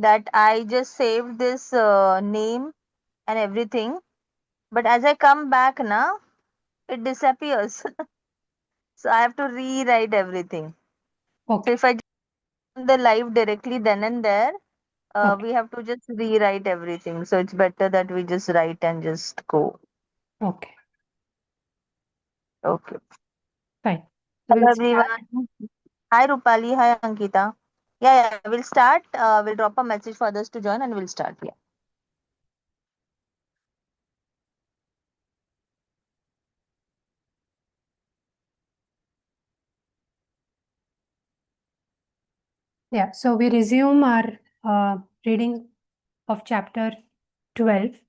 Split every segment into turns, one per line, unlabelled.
that I just saved this name and everything, but as I come back now, it disappears. So I have to rewrite everything. So
Okay.
if I just on the live directly then and there,
Okay.
we have to just rewrite everything. So it's better that we just write and just go.
Okay.
Okay.
Fine. So
Hello
we'll start.
everyone. Hi Rupali. Hi Ankita. Yeah, we'll start. We'll drop a message for others to join and we'll start. Yeah.
Yeah. So we resume our reading of chapter 12.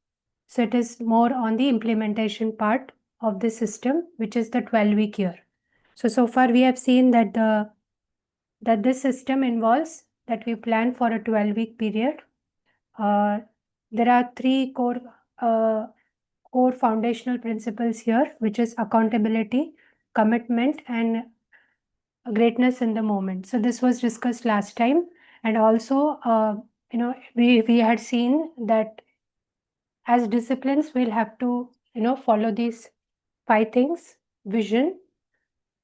So it is more on the implementation part of the system, which is the 12-week year. So far we have seen that this system involves that we plan for a 12-week period. There are three core foundational principles here, which is accountability, commitment, and greatness in the moment. So this was discussed last time, and also we had seen that as disciplines we'll have to follow these five things: vision,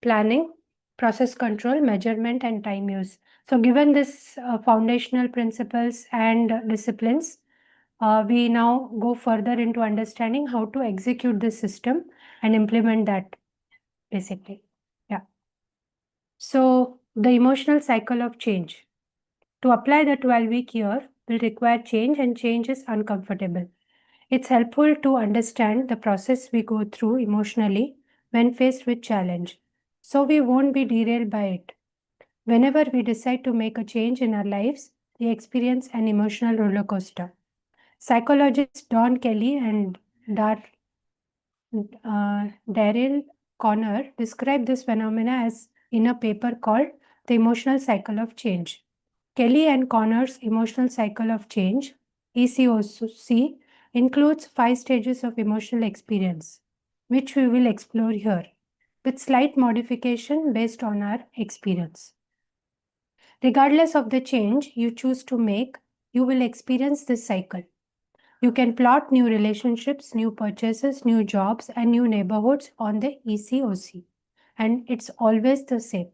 planning, process control, measurement, and time use. So given this foundational principles and disciplines, we now go further into understanding how to execute this system and implement that basically. Yeah. So the emotional cycle of change. To apply the 12-week year will require change, and change is uncomfortable. It's helpful to understand the process we go through emotionally when faced with challenge, so we won't be derailed by it. Whenever we decide to make a change in our lives, we experience an emotional roller coaster. Psychologists Don Kelly and Daryl Conner describe this phenomena as in a paper called The Emotional Cycle of Change. Kelly and Conner's Emotional Cycle of Change, ECOC, includes 5 stages of emotional experience, which we will explore here, with slight modification based on our experience. Regardless of the change you choose to make, you will experience this cycle. You can plot new relationships, new purchases, new jobs, and new neighborhoods on the ECOC. And it's always the same.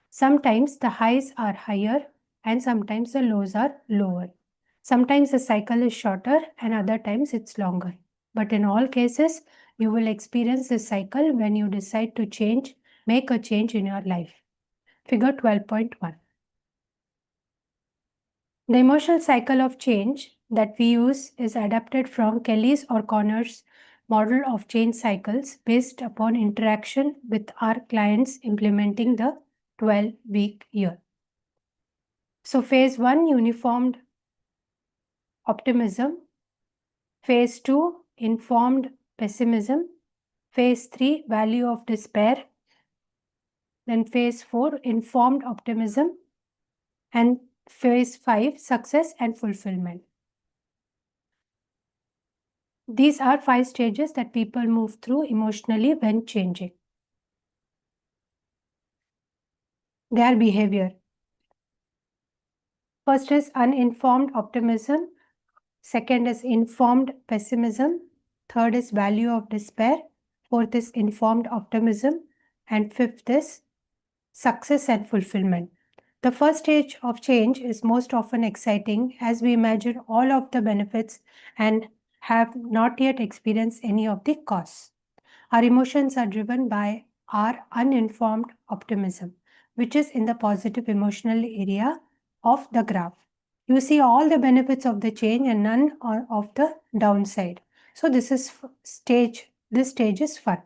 Sometimes the highs are higher and sometimes the lows are lower. Sometimes the cycle is shorter and other times it's longer. But in all cases, you will experience this cycle when you decide to change, make a change in your life. Figure 12.1. The emotional cycle of change that we use is adapted from Kelly's or Conner's model of change cycles based upon interaction with our clients implementing the 12-week year. So phase 1, uniformed optimism. Phase 2, informed pessimism. Phase 3, value of despair. Then phase 4, informed optimism. And phase 5, success and fulfillment. These are 5 stages that people move through emotionally when changing their behavior. First is uninformed optimism. Second is informed pessimism. Third is value of despair. Fourth is informed optimism. And fifth is success and fulfillment. The first stage of change is most often exciting as we imagine all of the benefits and have not yet experienced any of the costs. Our emotions are driven by our uninformed optimism, which is in the positive emotional area of the graph. You see all the benefits of the change and none of the downside. So this stage is fun.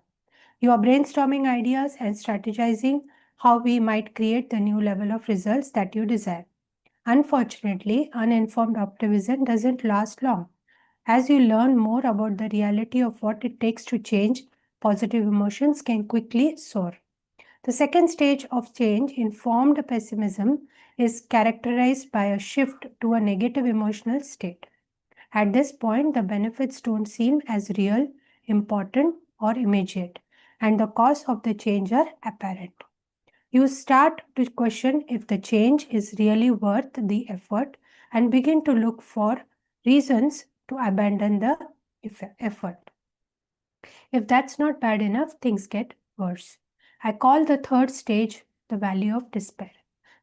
You are brainstorming ideas and strategizing how we might create the new level of results that you desire. Unfortunately, uninformed optimism doesn't last long. As you learn more about the reality of what it takes to change, positive emotions can quickly soar. The second stage of change, informed pessimism, is characterized by a shift to a negative emotional state. At this point, the benefits don't seem as real, important, or immediate, and the costs of the change are apparent. You start to question if the change is really worth the effort and begin to look for reasons to abandon the effort. If that's not bad enough, things get worse. I call the third stage the valley of despair.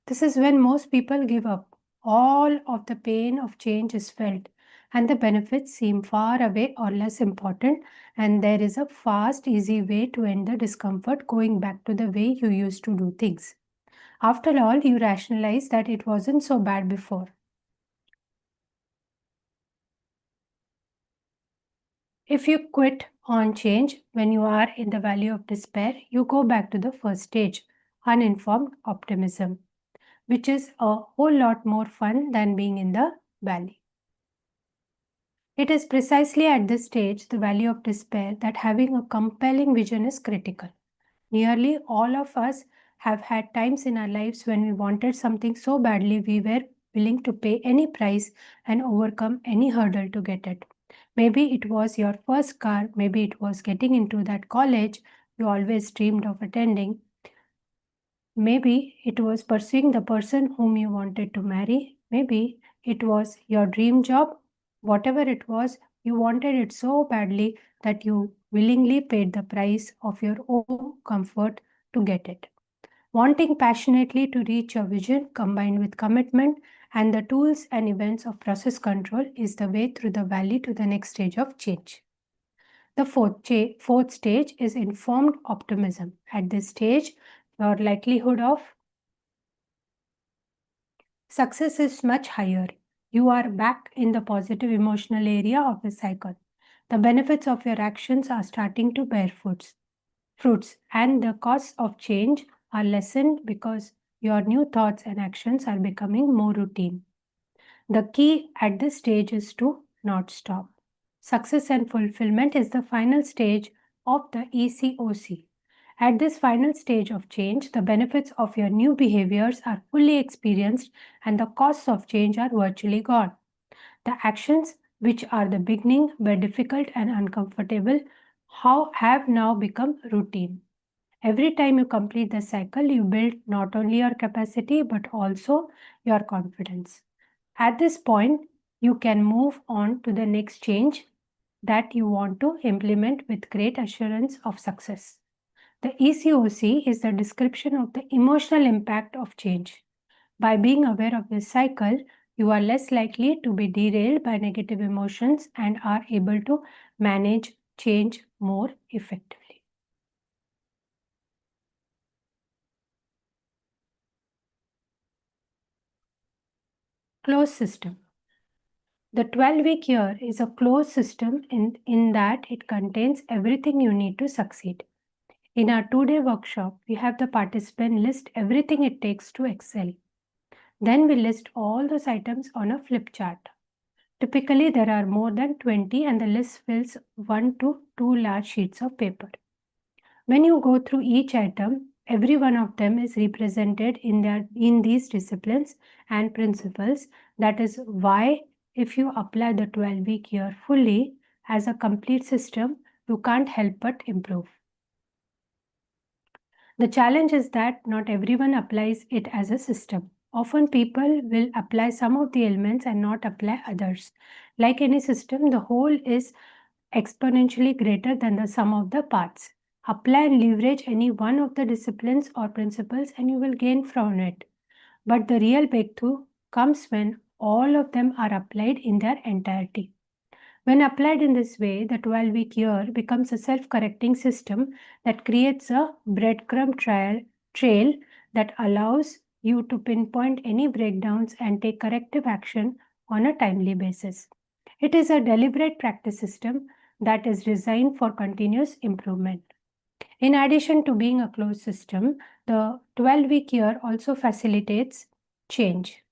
This is when most people give up. All of the pain of change is felt, and the benefits seem far away or less important, and there is a fast, easy way to end the discomfort, going back to the way you used to do things. After all, you rationalize that it wasn't so bad before. If you quit on change when you are in the valley of despair, you go back to the first stage, uninformed optimism, which is a whole lot more fun than being in the valley. It is precisely at this stage, the valley of despair, that having a compelling vision is critical. Nearly all of us have had times in our lives when we wanted something so badly we were willing to pay any price and overcome any hurdle to get it. Maybe it was your first car, maybe it was getting into that college you always dreamed of attending. Maybe it was pursuing the person whom you wanted to marry. Maybe it was your dream job. Whatever it was, you wanted it so badly that you willingly paid the price of your own comfort to get it. Wanting passionately to reach your vision combined with commitment and the tools and events of process control is the way through the valley to the next stage of change. The fourth stage is informed optimism. At this stage, your likelihood of success is much higher. You are back in the positive emotional area of the cycle. The benefits of your actions are starting to bear fruits, and the costs of change are lessened because your new thoughts and actions are becoming more routine. The key at this stage is to not stop. Success and fulfillment is the final stage of the ECOC. At this final stage of change, the benefits of your new behaviors are fully experienced and the costs of change are virtually gone. The actions, which are the beginning were difficult and uncomfortable, have now become routine. Every time you complete the cycle, you build not only your capacity but also your confidence. At this point, you can move on to the next change that you want to implement with great assurance of success. The ECOC is the description of the emotional impact of change. By being aware of this cycle, you are less likely to be derailed by negative emotions and are able to manage change more effectively. Closed system. The 12-week year is a closed system in that it contains everything you need to succeed. In our 2-day workshop, we have the participant list everything it takes to excel. Then we list all those items on a flip chart. Typically, there are more than 20 and the list fills 1 to 2 large sheets of paper. When you go through each item, every one of them is represented in these disciplines and principles. That is why if you apply the 12-week year fully as a complete system, you can't help but improve. The challenge is that not everyone applies it as a system. Often people will apply some of the elements and not apply others. Like any system, the whole is exponentially greater than the sum of the parts. Apply and leverage any one of the disciplines or principles and you will gain from it. But the real breakthrough comes when all of them are applied in their entirety. When applied in this way, the 12-week year becomes a self-correcting system that creates a breadcrumb trail that allows you to pinpoint any breakdowns and take corrective action on a timely basis. It is a deliberate practice system that is designed for continuous improvement. In addition to being a closed system, the 12-week year also facilitates change.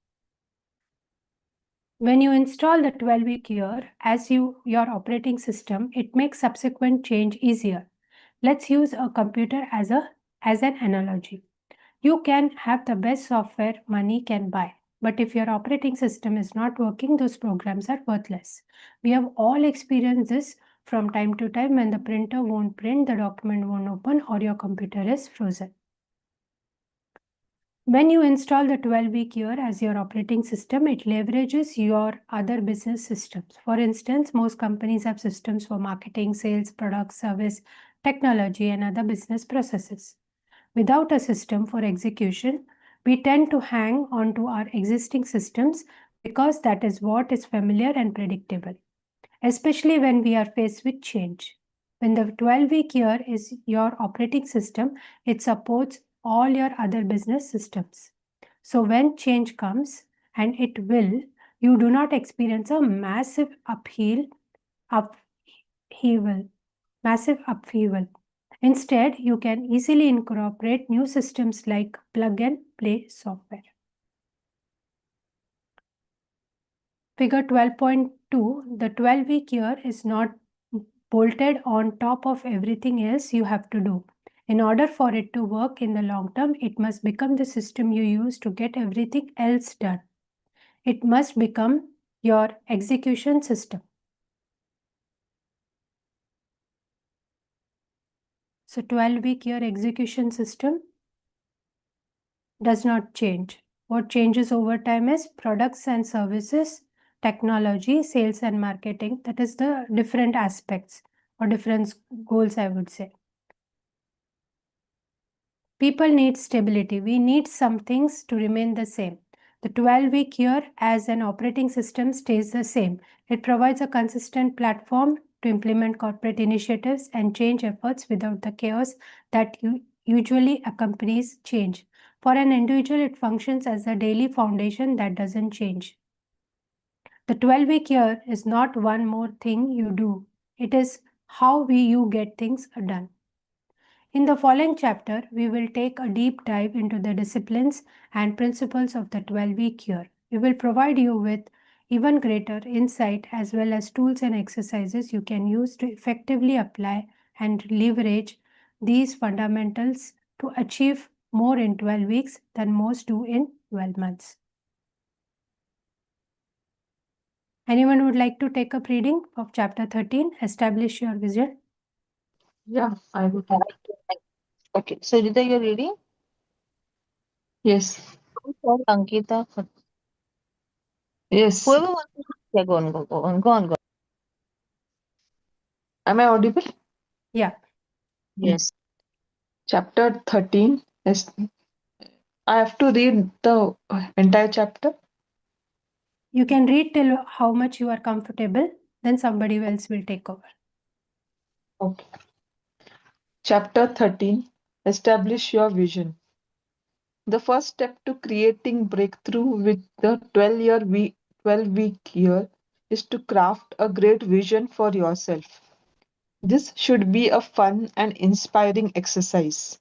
When you install the 12-week year as your operating system, it makes subsequent change easier. Let's use a computer as an analogy. You can have the best software money can buy, but if your operating system is not working, those programs are worthless. We have all experienced this from time to time when the printer won't print, the document won't open, or your computer is frozen. When you install the 12-week year as your operating system, it leverages your other business systems. For instance, most companies have systems for marketing, sales, product, service, technology, and other business processes. Without a system for execution, we tend to hang on to our existing systems because that is what is familiar and predictable, especially when we are faced with change. When the 12-week year is your operating system, it supports all your other business systems. So when change comes, and it will, you do not experience a upheaval, massive upheaval. Instead, you can easily incorporate new systems like plug and play software. Figure 12.2, the 12-week year is not bolted on top of everything else you have to do. In order for it to work in the long term, it must become the system you use to get everything else done. It must become your execution system. So 12-week year execution system does not change. What changes over time is products and services, technology, sales and marketing. That is the different aspects or different goals, I would say. People need stability. We need some things to remain the same. The 12-week year as an operating system stays the same. It provides a consistent platform to implement corporate initiatives and change efforts without the chaos that usually accompanies change. For an individual, it functions as a daily foundation that doesn't change. The 12-week year is not one more thing you do. It is how you get things done. In the following chapter, we will take a deep dive into the disciplines and principles of the 12-week year. We will provide you with even greater insight as well as tools and exercises you can use to effectively apply and leverage these fundamentals to achieve more in 12 weeks than most do in 12 months. Anyone would like to take up reading of chapter 13, Establish Your Vision?
Yeah, I would like.
Okay, so Rita, you're reading?
Yes,
Or Ankita?
yes.
Whoever wants to, yeah, go on.
Am I audible?
Yeah.
Yes.
Chapter 13 is. I have to read the entire chapter.
You can read till how much you are comfortable, then somebody else will take over.
Okay. Chapter 13, Establish Your Vision. The first step to creating breakthrough with the 12-week year is to craft a great vision for yourself. This should be a fun and inspiring exercise.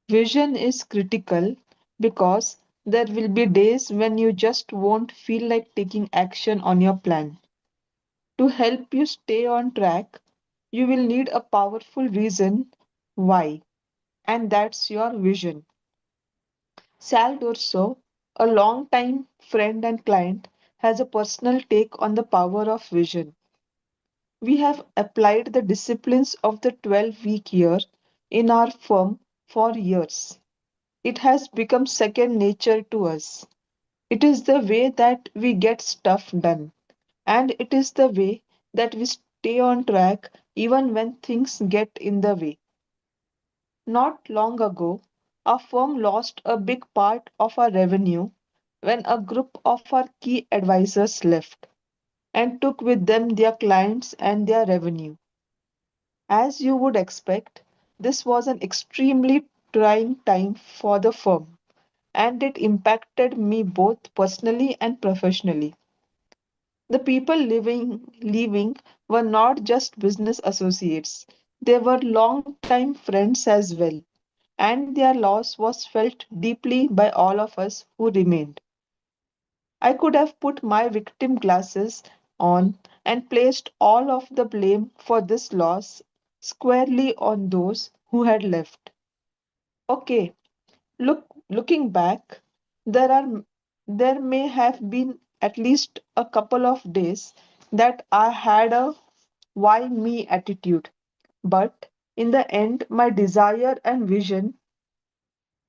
Vision is critical because there will be days when you just won't feel like taking action on your plan. To help you stay on track, you will need a powerful reason why, and that's your vision. Sal Dorso, a long-time friend and client, has a personal take on the power of vision. We have applied the disciplines of the 12-week year in our firm for years. It has become second nature to us. It is the way that we get stuff done, and it is the way that we stay on track even when things get in the way. Not long ago, our firm lost a big part of our revenue when a group of our key advisors left and took with them their clients and their revenue. As you would expect, this was an extremely trying time for the firm, and it impacted me both personally and professionally. The people leaving were not just business associates, they were long-time friends as well, and their loss was felt deeply by all of us who remained. I could have put my victim glasses on and placed all of the blame for this loss squarely on those who had left. Okay, looking back, there are there may have been at least a couple of days that I had a why me attitude. But in the end, my desire and vision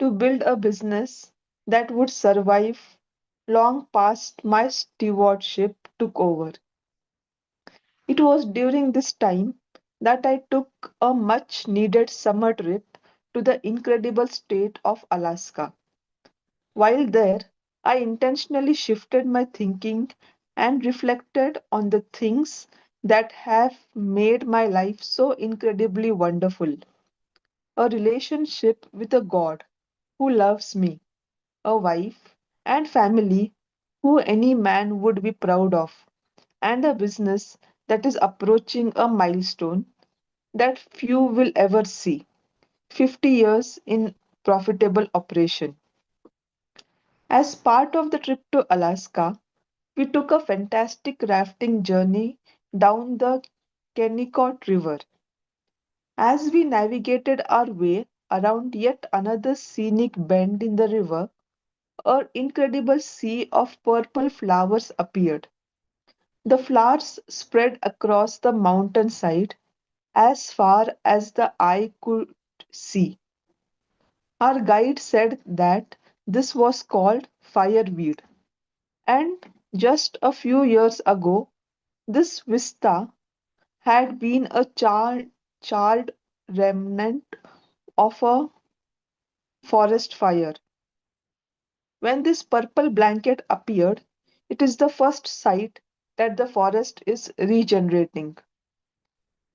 to build a business that would survive long past my stewardship took over. It was during this time that I took a much needed summer trip to the incredible state of Alaska. While there, I intentionally shifted my thinking and reflected on the things that have made my life so incredibly wonderful. A relationship with a God who loves me, a wife and family who any man would be proud of, and a business that is approaching a milestone that few will ever see 50 years in profitable operation. As part of the trip to Alaska, we took a fantastic rafting journey down the Kennecott River. As we navigated our way around yet another scenic bend in the river, an incredible sea of purple flowers appeared. The flowers spread across the mountainside as far as the eye could see. Our guide said that this was called fireweed, and just a few years ago, this vista had been a charred remnant of a forest fire. When this purple blanket appeared, it is the first sight that the forest is regenerating.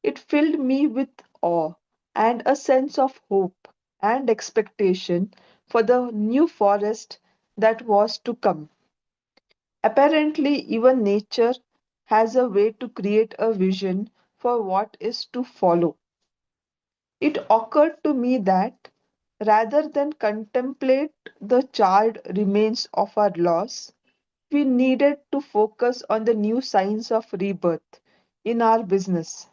It filled me with awe and a sense of hope and expectation for the new forest that was to come. Apparently, even nature has a way to create a vision for what is to follow. It occurred to me that rather than contemplate the charred remains of our loss, we needed to focus on the new signs of rebirth in our business.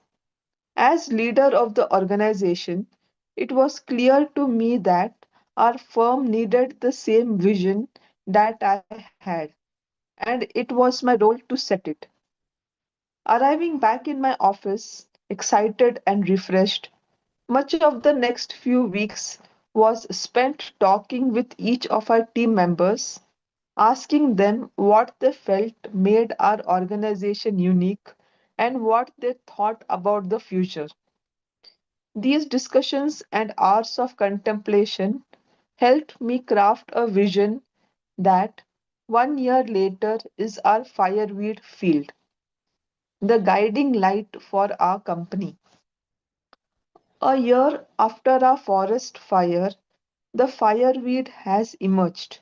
As leader of the organization, it was clear to me that our firm needed the same vision that I had, and it was my role to set it. Arriving back in my office, excited and refreshed, much of the next few weeks was spent talking with each of our team members, asking them what they felt made our organization unique and what they thought about the future. These discussions and hours of contemplation helped me craft a vision that 1 year later is our fireweed field, the guiding light for our company. A year after our forest fire, the fireweed has emerged,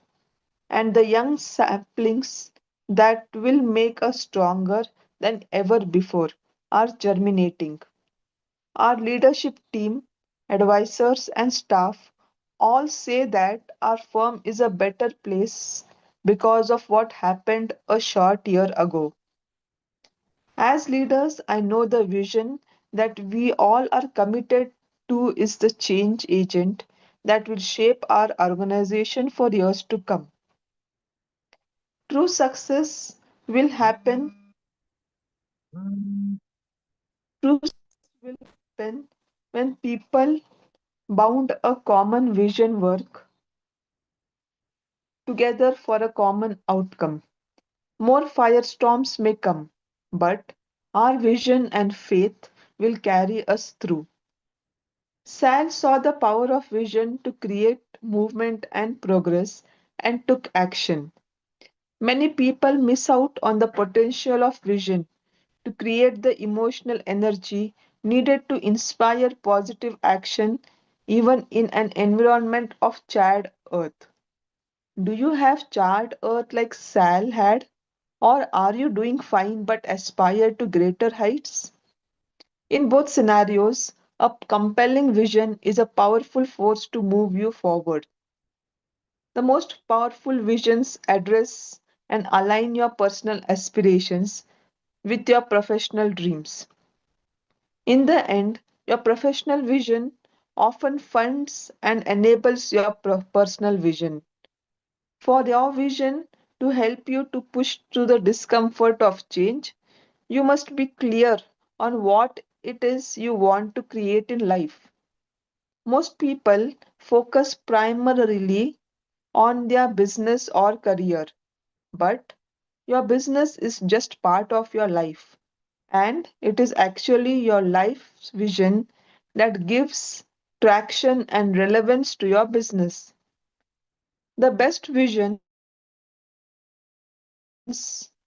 and the young saplings that will make us stronger than ever before are germinating. Our leadership team, advisors, and staff all say that our firm is a better place because of what happened a short year ago. As leaders, I know the vision that we all are committed to is the change agent that will shape our organization for years to come. True success will happen. True success will happen when people bound a common vision work together for a common outcome. More firestorms may come, but our vision and faith will carry us through. Sal saw the power of vision to create movement and progress and took action. Many people miss out on the potential of vision to create the emotional energy needed to inspire positive action even in an environment of charred earth. Do you have charred earth like Sal had? Or are you doing fine but aspire to greater heights? In both scenarios, a compelling vision is a powerful force to move you forward. The most powerful visions address and align your personal aspirations with your professional dreams. In the end, your professional vision often funds and enables your personal vision. For your vision to help you to push through the discomfort of change, you must be clear on what it is you want to create in life. Most people focus primarily on their business or career, but your business is just part of your life, and it is actually your life's vision that gives traction and relevance to your business. The best visions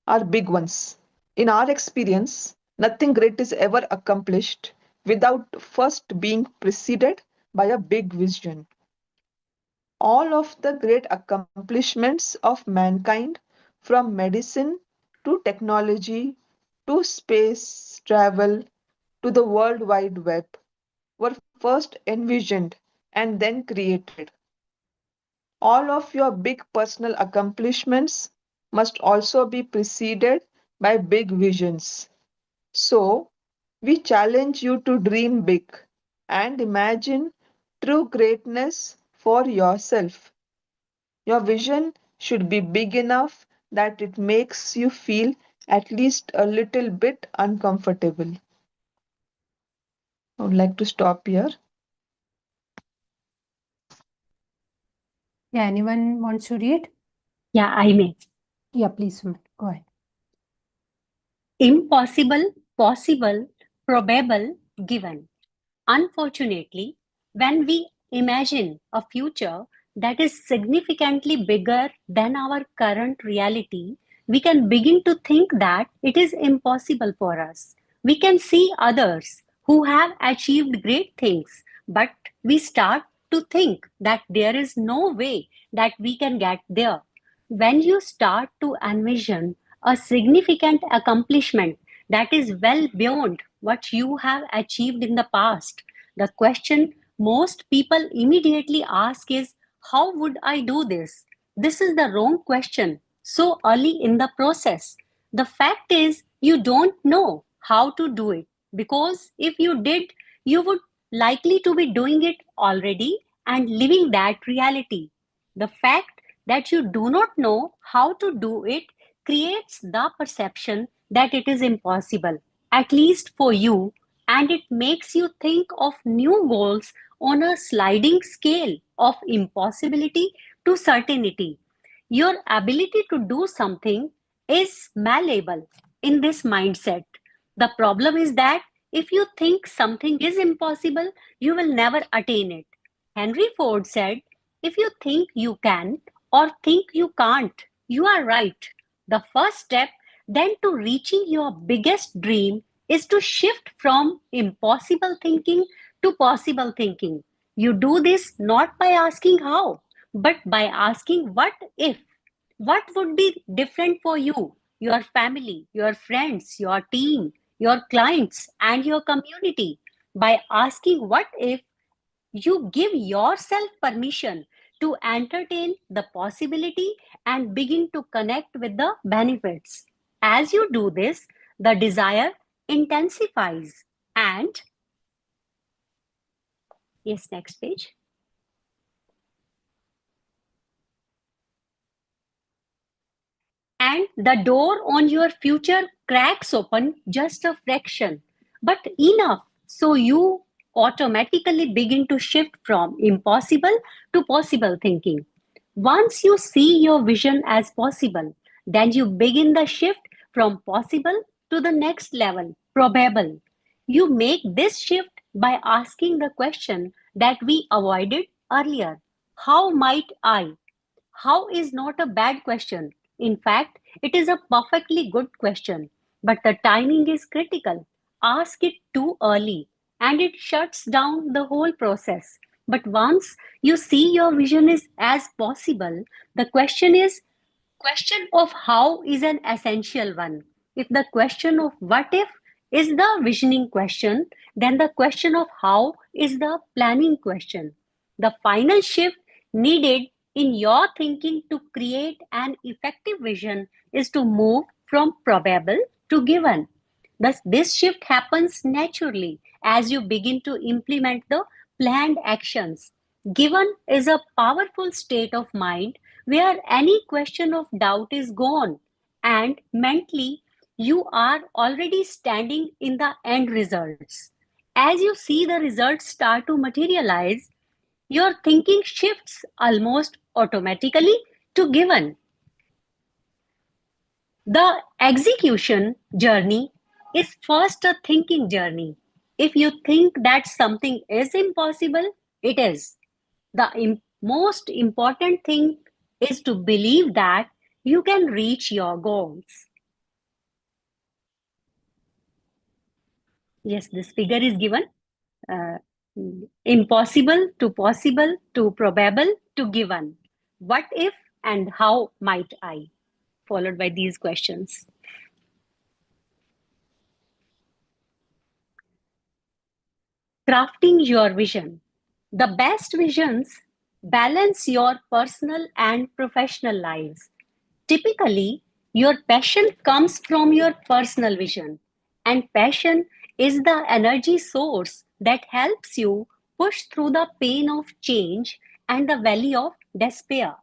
are big ones. In our experience, nothing great is ever accomplished without first being preceded by a big vision. All of the great accomplishments of mankind, from medicine to technology to space travel to the World Wide Web, were first envisioned and then created. All of your big personal accomplishments must also be preceded by big visions. So, we challenge you to dream big and imagine true greatness for yourself. Your vision should be big enough that it makes you feel at least a little bit uncomfortable. I would like to stop here.
Yeah, anyone wants to read?
Yeah, I may.
Yeah, please, Sumit, go ahead.
Impossible, possible, probable, given. Unfortunately, when we imagine a future that is significantly bigger than our current reality, we can begin to think that it is impossible for us. We can see others who have achieved great things, but we start to think that there is no way that we can get there. When you start to envision a significant accomplishment that is well beyond what you have achieved in the past, the question most people immediately ask is, how would I do this? This is the wrong question so early in the process. The fact is, you don't know how to do it, because if you did, you would likely to be doing it already and living that reality. The fact that you do not know how to do it creates the perception that it is impossible, at least for you, and it makes you think of new goals on a sliding scale of impossibility to certainty. Your ability to do something is malleable in this mindset. The problem is that if you think something is impossible, you will never attain it. Henry Ford said, if you think you can or think you can't, you are right. The first step then to reaching your biggest dream is to shift from impossible thinking to possible thinking. You do this not by asking how, but by asking what if. What would be different for you, your family, your friends, your team, your clients, and your community? By asking what if, you give yourself permission to entertain the possibility and begin to connect with the benefits. As you do this, the desire intensifies. And yes, next page. And the door on your future cracks open just a fraction, but enough so you automatically begin to shift from impossible to possible thinking. Once you see your vision as possible, then you begin the shift from possible to the next level, probable. You make this shift by asking the question that we avoided earlier: how might I? How is not a bad question. In fact, it is a perfectly good question. But the timing is critical. Ask it too early and it shuts down the whole process. But once you see your vision is as possible, the question of how is an essential one. If the question of what if is the visioning question, then the question of how is the planning question. The final shift needed in your thinking to create an effective vision is to move from probable to given. Thus, this shift happens naturally as you begin to implement the planned actions. Given is a powerful state of mind where any question of doubt is gone, and mentally you are already standing in the end results. As you see the results start to materialize, your thinking shifts almost automatically to given. The execution journey is first a thinking journey. If you think that something is impossible, it is. The most important thing is to believe that you can reach your goals. Yes, this figure is given. Uh, Impossible to possible to probable to given. What if and how might I? Followed by these questions. Crafting your vision. The best visions balance your personal and professional lives. Typically, your passion comes from your personal vision, and passion is the energy source that helps you push through the pain of change and the valley of despair.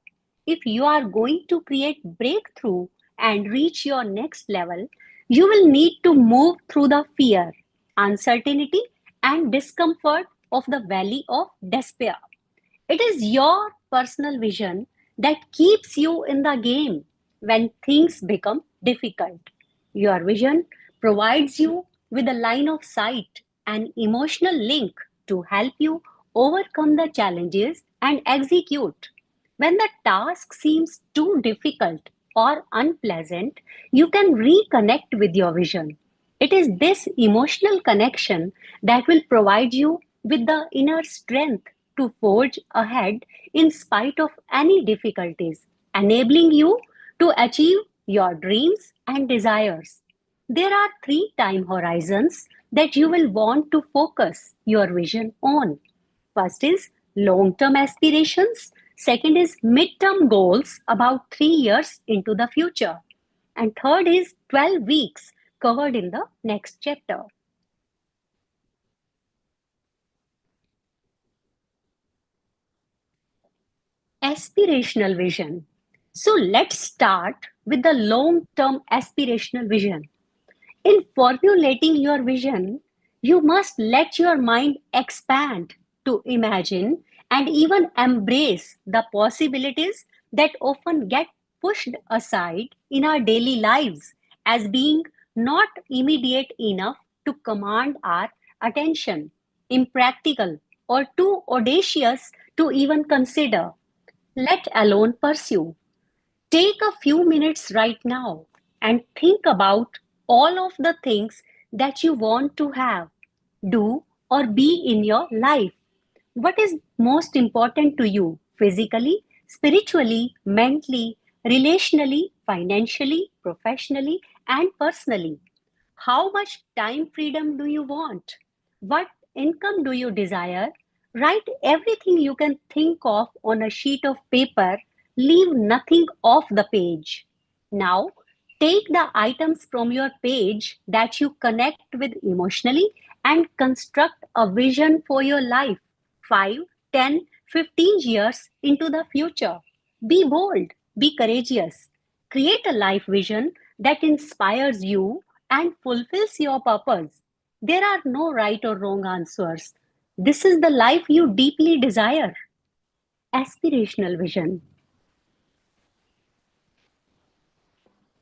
If you are going to create breakthrough and reach your next level, you will need to move through the fear, uncertainty, and discomfort of the valley of despair. It is your personal vision that keeps you in the game when things become difficult. Your vision provides you with a line of sight and emotional link to help you overcome the challenges and execute. When the task seems too difficult or unpleasant, you can reconnect with your vision. It is this emotional connection that will provide you with the inner strength to forge ahead in spite of any difficulties, enabling you to achieve your dreams and desires. There are three time horizons that you will want to focus your vision on. First is long term aspirations, second is mid term goals about 3 years into the future, and third is 12 weeks covered in the next chapter. Aspirational vision. So let's start with the long term aspirational vision. In formulating your vision, you must let your mind expand to imagine and even embrace the possibilities that often get pushed aside in our daily lives as being not immediate enough to command our attention, impractical, or too audacious to even consider, let alone pursue. Take a few minutes right now and think about all of the things that you want to have, do, or be in your life. What is most important to you physically, spiritually, mentally, relationally, financially, professionally, and personally? How much time freedom do you want? What income do you desire? Write everything you can think of on a sheet of paper. Leave nothing off the page. Now, take the items from your page that you connect with emotionally and construct a vision for your life 5, 10, 15 years into the future. Be bold, be courageous. Create a life vision that inspires you and fulfills your purpose. There are no right or wrong answers. This is the life you deeply desire. Aspirational vision.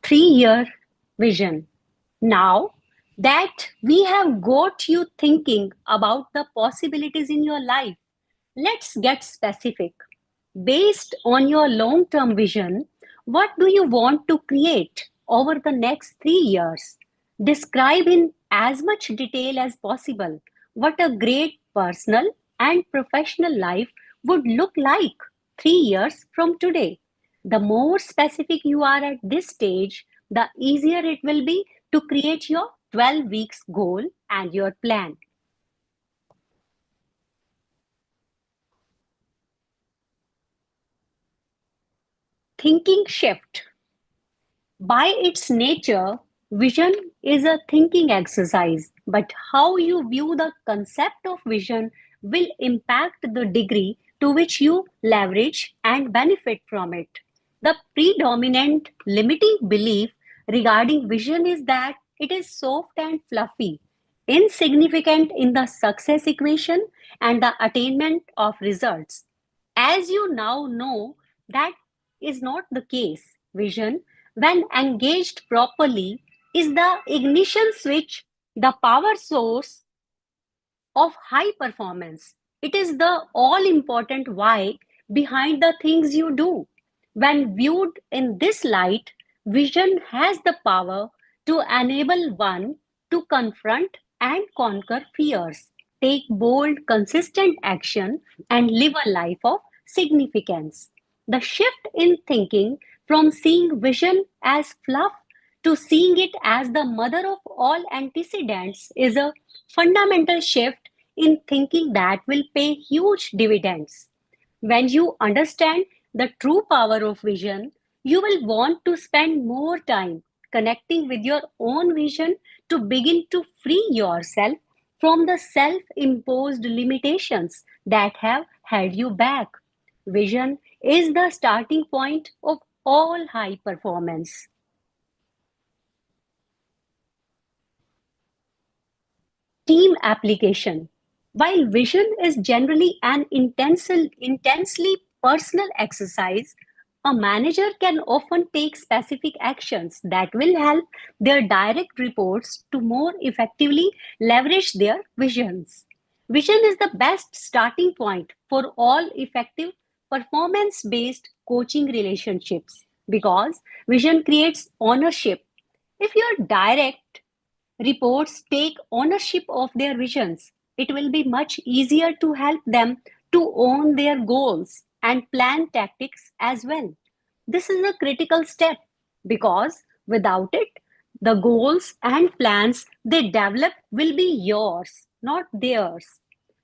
3 year vision. Now that we have got you thinking about the possibilities in your life, let's get specific. Based on your long term vision, what do you want to create over the next 3 years? Describe in as much detail as possible what a great personal and professional life would look like 3 years from today. The more specific you are at this stage, the easier it will be to create your 12 weeks goal and your plan. Thinking shift. By its nature, vision is a thinking exercise, but how you view the concept of vision will impact the degree to which you leverage and benefit from it. The predominant limiting belief regarding vision is that it is soft and fluffy. insignificant in the success equation and the attainment of results. As you now know, that is not the case. Vision, when engaged properly, is the ignition switch, the power source of high performance. It is the all important why behind the things you do. When viewed in this light, vision has the power to enable one to confront and conquer fears, take bold, consistent action, and live a life of significance. The shift in thinking from seeing vision as fluff to seeing it as the mother of all antecedents is a fundamental shift in thinking that will pay huge dividends. When you understand the true power of vision, you will want to spend more time connecting with your own vision to begin to free yourself from the self imposed limitations that have held you back. Vision is the starting point of all high performance. Team application. While vision is generally an intensely personal exercise, a manager can often take specific actions that will help their direct reports to more effectively leverage their visions. Vision is the best starting point for all effective performance based coaching relationships because vision creates ownership. If your direct reports take ownership of their visions, it will be much easier to help them to own their goals and plan tactics as well. This is a critical step because without it, the goals and plans they develop will be yours, not theirs.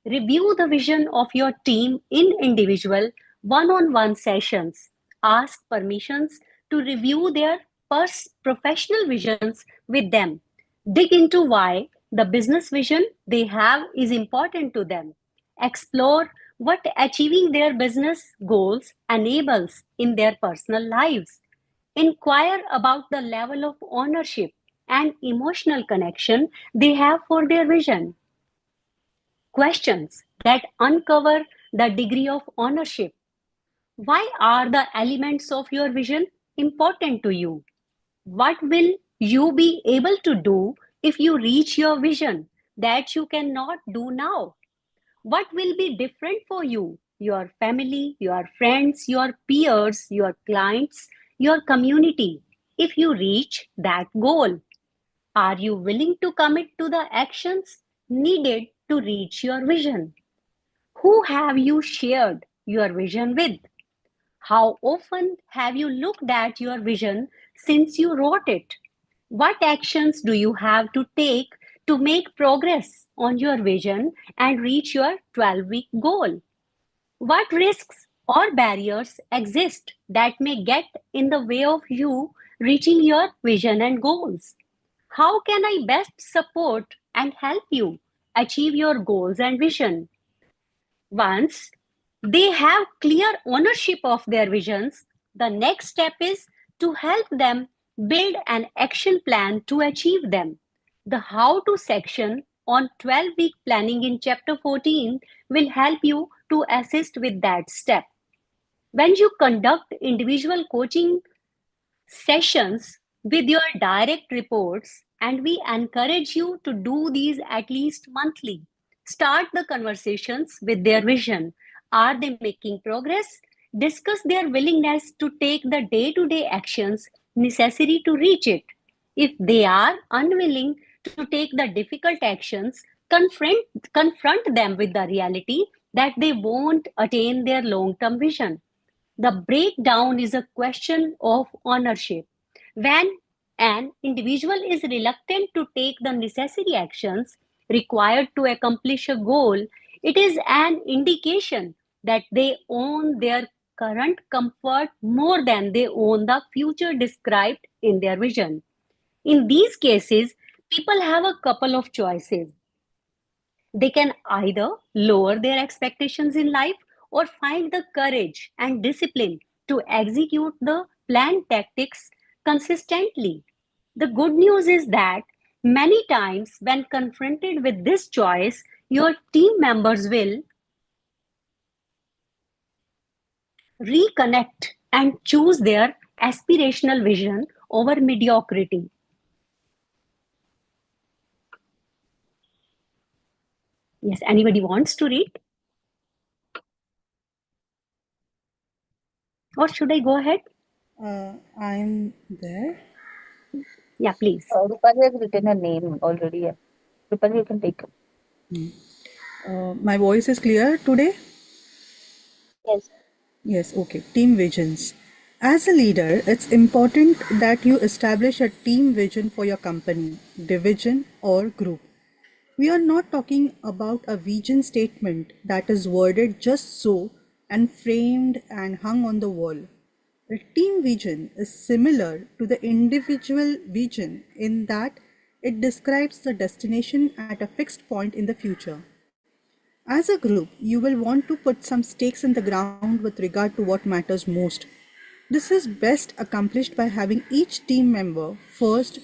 Review the vision of your team in individual one on one sessions. Ask permissions to review their professional visions with them. Dig into why the business vision they have is important to them. Explore what achieving their business goals enables in their personal lives. Inquire about the level of ownership and emotional connection they have for their vision. Questions that uncover the degree of ownership. Why are the elements of your vision important to you? What will you be able to do if you reach your vision that you cannot do now? What will be different for you, your family, your friends, your peers, your clients, your community if you reach that goal? Are you willing to commit to the actions needed to reach your vision? Who have you shared your vision with? How often have you looked at your vision since you wrote it? What actions do you have to take to make progress on your vision and reach your 12-week goal? What risks or barriers exist that may get in the way of you reaching your vision and goals? How can I best support and help you achieve your goals and vision? Once they have clear ownership of their visions, the next step is to help them build an action plan to achieve them. The how to section on 12-week planning in chapter 14 will help you to assist with that step. When you conduct individual coaching sessions with your direct reports, and we encourage you to do these at least monthly. Start the conversations with their vision. Are they making progress? Discuss their willingness to take the day to day actions necessary to reach it. If they are unwilling to take the difficult actions, confront them with the reality that they won't attain their long term vision. The breakdown is a question of ownership. When an individual is reluctant to take the necessary actions required to accomplish a goal, it is an indication that they own their current comfort more than they own the future described in their vision. In these cases, people have a couple of choices. They can either lower their expectations in life or find the courage and discipline to execute the planned tactics consistently. The good news is that Many times, when confronted with this choice, your team members will reconnect and choose their aspirational vision over mediocrity. Yes, anybody wants to read? Or should I go ahead?
I'm there.
Yeah, please.
Rupali has written her name already. Yeah. Rupali, you can take it.
My voice is clear today?
Yes.
Yes, okay. Team visions. As a leader, it's important that you establish a team vision for your company, division, or group. We are not talking about a vision statement that is worded just so and framed and hung on the wall. The team vision is similar to the individual vision in that it describes the destination at a fixed point in the future. As a group, you will want to put some stakes in the ground with regard to what matters most. This is best accomplished by having each team member first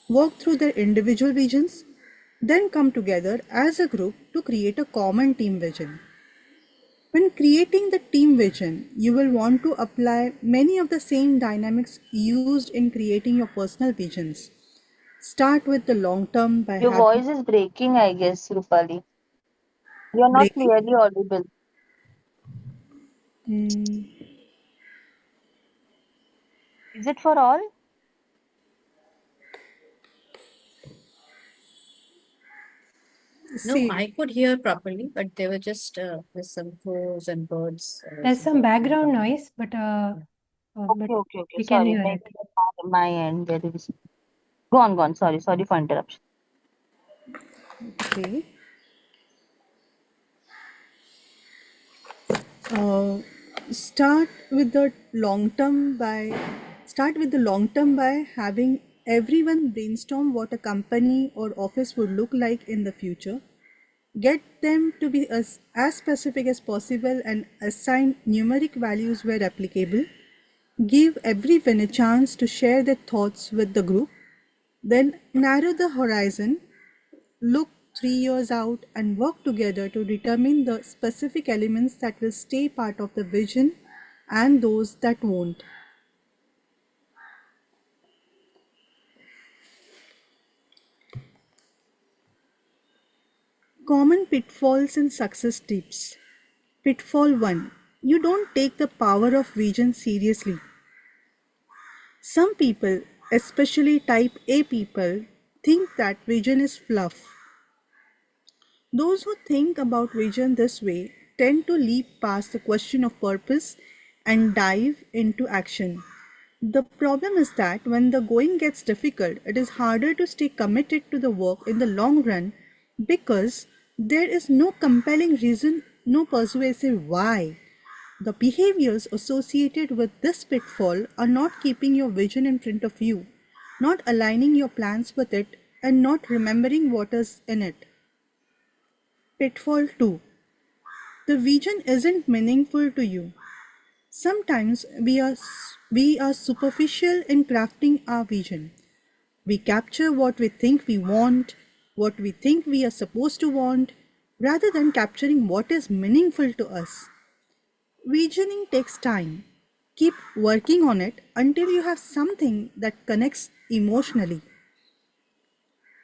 work through their individual visions, then come together as a group to create a common team vision. When creating the team vision, you will want to apply many of the same dynamics used in creating your personal visions. Start with the long term by
Your
having
voice is breaking, I guess, Rupali. You're not
breaking.
clearly audible. Is it for all?
No,
See,
I could hear properly, but there were just there's some crows and birds.
There's some background noise, but
Okay, okay, okay.
we can
Sorry.
hear
Maybe
it.
at my end there is. Go on, go on. Sorry, sorry for interruption.
okay. Uh, start with the long term by having everyone brainstorm what a company or office would look like in the future. Get them to be as specific as possible and assign numeric values where applicable. Give everyone a chance to share their thoughts with the group. Then narrow the horizon, look 3 years out, and work together to determine the specific elements that will stay part of the vision and those that won't. Common pitfalls and success tips. Pitfall 1. You don't take the power of vision seriously. Some people, especially type A people, think that vision is fluff. Those who think about vision this way tend to leap past the question of purpose and dive into action. The problem is that when the going gets difficult, it is harder to stay committed to the work in the long run because there is no compelling reason, no persuasive why. The behaviors associated with this pitfall are not keeping your vision in front of you, not aligning your plans with it, and not remembering what is in it. Pitfall 2. The vision isn't meaningful to you. Sometimes we are superficial in crafting our vision. We capture what we think we want, what we think we are supposed to want, rather than capturing what is meaningful to us. Visioning takes time. Keep working on it until you have something that connects emotionally.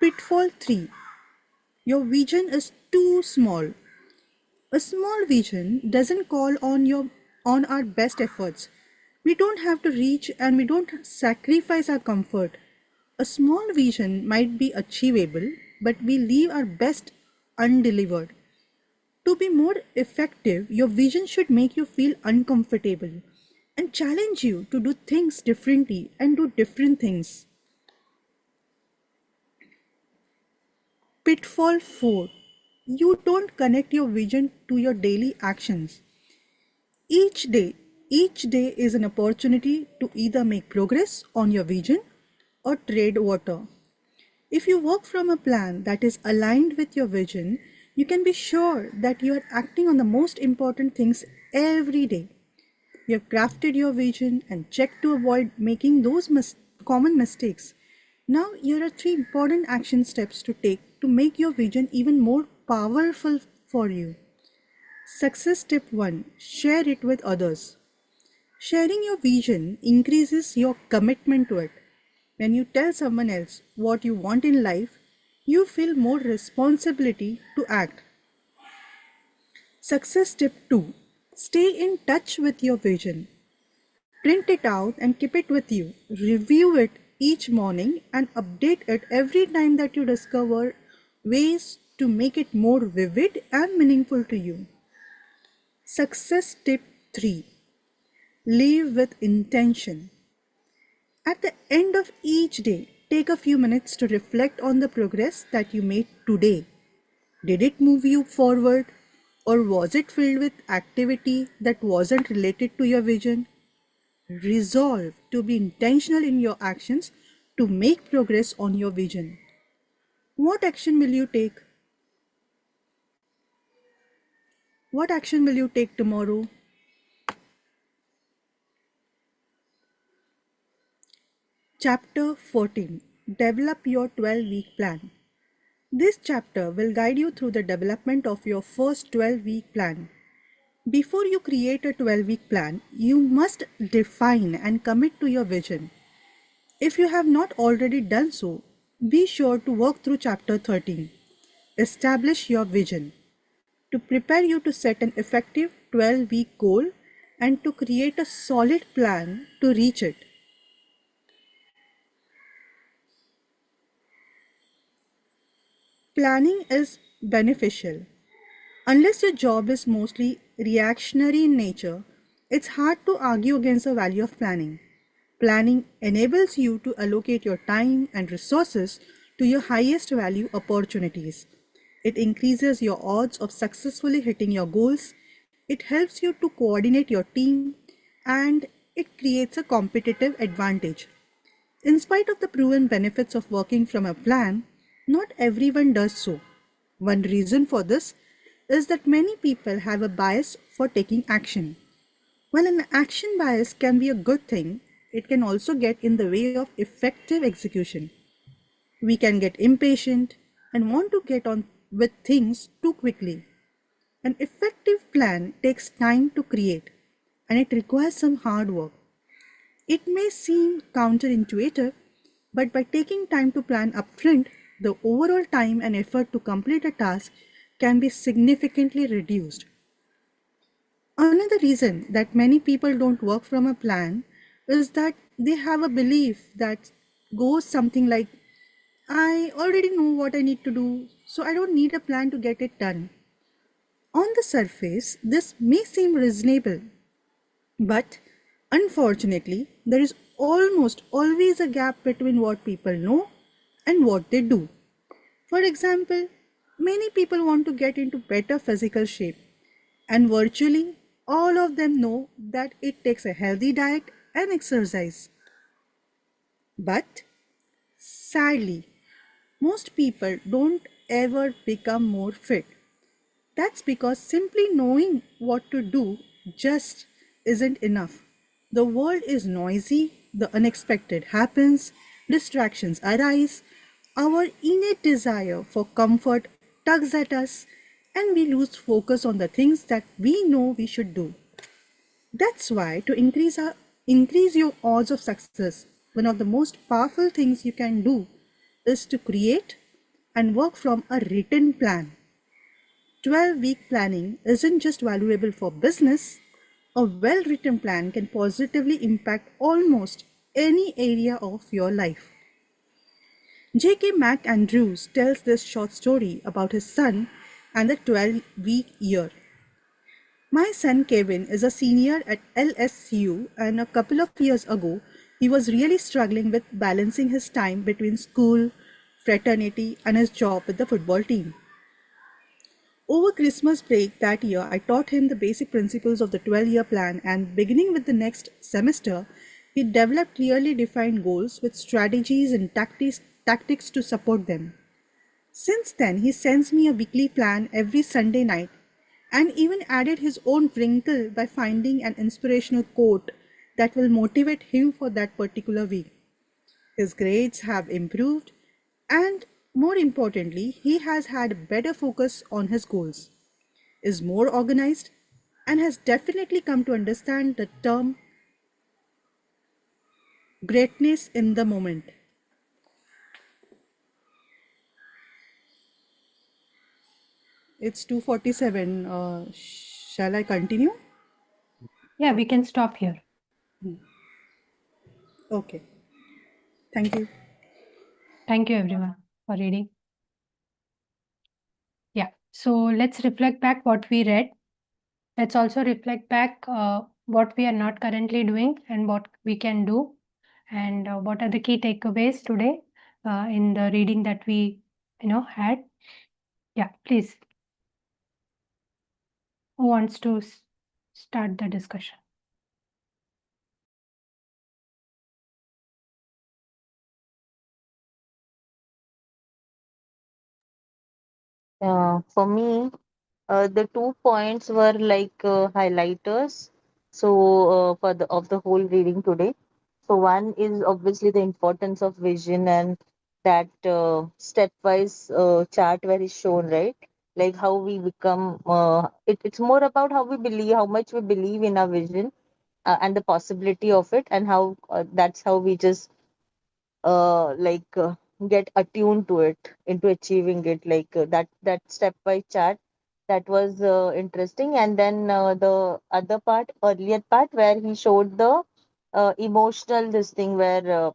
Pitfall 3. Your vision is too small. A small vision doesn't call on our best efforts. We don't have to reach and we don't sacrifice our comfort. A small vision might be achievable, but we leave our best undelivered. To be more effective, your vision should make you feel uncomfortable and challenge you to do things differently and do different things. Pitfall 4. You don't connect your vision to your daily actions. Each day, each day is an opportunity to either make progress on your vision or trade water. If you work from a plan that is aligned with your vision, you can be sure that you are acting on the most important things every day. You have crafted your vision and checked to avoid making those common mistakes. Now, here are 3 important action steps to take to make your vision even more powerful for you. Success tip 1: share it with others. Sharing your vision increases your commitment to it. When you tell someone else what you want in life, you feel more responsibility to act. Success tip 2: stay in touch with your vision. Print it out and keep it with you. Review it each morning and update it every time that you discover ways to make it more vivid and meaningful to you. Success tip 3: live with intention. At the end of each day, take a few minutes to reflect on the progress that you made today. Did it move you forward, or was it filled with activity that wasn't related to your vision? Resolve to be intentional in your actions to make progress on your vision. What action will you take? What action will you take tomorrow? Chapter 14: Develop your 12-week plan. This chapter will guide you through the development of your first 12-week plan. Before you create a 12-week plan, you must define and commit to your vision. If you have not already done so, be sure to work through Chapter 13. Establish your vision. To prepare you to set an effective 12-week goal and to create a solid plan to reach it. Planning is beneficial. Unless your job is mostly reactionary in nature, it's hard to argue against the value of planning. Planning enables you to allocate your time and resources to your highest value opportunities. It increases your odds of successfully hitting your goals. It helps you to coordinate your team, and it creates a competitive advantage. In spite of the proven benefits of working from a plan, not everyone does so. One reason for this is that many people have a bias for taking action. While an action bias can be a good thing, it can also get in the way of effective execution. We can get impatient and want to get on with things too quickly. An effective plan takes time to create, and it requires some hard work. It may seem counterintuitive, but by taking time to plan upfront, the overall time and effort to complete a task can be significantly reduced. Another reason that many people don't work from a plan is that they have a belief that goes something like, I already know what I need to do, so I don't need a plan to get it done. On the surface, this may seem reasonable, but unfortunately, there is almost always a gap between what people know and what they do. For example, many people want to get into better physical shape, and virtually all of them know that it takes a healthy diet and exercise. But sadly, most people don't ever become more fit. That's because simply knowing what to do just isn't enough. The world is noisy, the unexpected happens, distractions arise, our innate desire for comfort tugs at us, and we lose focus on the things that we know we should do. That's why to increase your odds of success, one of the most powerful things you can do is to create and work from a written plan. 12-week planning isn't just valuable for business. A well-written plan can positively impact almost any area of your life. J.K. McAndrews tells this short story about his son and the 12-week year. My son Kevin is a senior at LSU, and a couple of years ago, he was really struggling with balancing his time between school, fraternity, and his job with the football team. Over Christmas break that year, I taught him the basic principles of the 12-year plan, and beginning with the next semester, he developed clearly defined goals with strategies and tactics to support them. Since then, he sends me a weekly plan every Sunday night and even added his own wrinkle by finding an inspirational quote that will motivate him for that particular week. His grades have improved, and more importantly, he has had better focus on his goals, is more organized, and has definitely come to understand the term greatness in the moment. It's 2:47. Shall I continue?
Yeah, we can stop here.
Okay. Thank you.
Thank you everyone for reading. Yeah, so let's reflect back what we read. Let's also reflect back what we are not currently doing and what we can do, and what are the key takeaways today in the reading that we had. Yeah, please. Who wants to start the discussion?
For me, the 2 points were like highlighters. So for the whole reading today. So one is obviously the importance of vision and that stepwise chart where is shown, right? Like how we become. It's more about how we believe, how much we believe in our vision and the possibility of it, and how that's how we just like get attuned to it into achieving it, like that step by chart, that was interesting. And then the other part, earlier part, where he showed the emotional this thing, where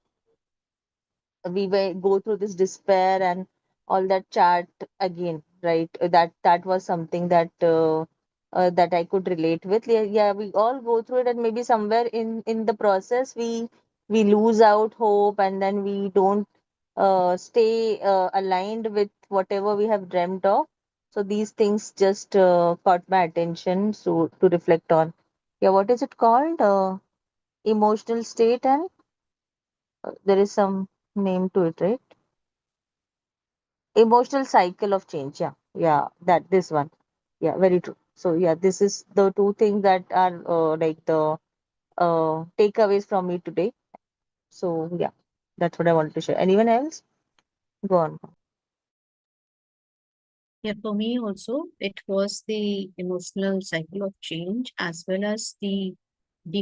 we will go through this despair and all that chart again, right? That was something that I could relate with. Yeah, yeah, we all go through it, and maybe somewhere in the process we lose out hope, and then we don't stay aligned with whatever we have dreamt of. So these things just caught my attention, so to reflect on. Yeah, what is it called? Emotional state, and there is some name to it, right? Emotional cycle of change. Yeah, yeah, that this one. Yeah, very true. So yeah, this is the two things that are like the takeaways from me today. So yeah, that's what I wanted to share. Anyone else? Go on.
Yeah, for me also, it was the emotional cycle of change as well as the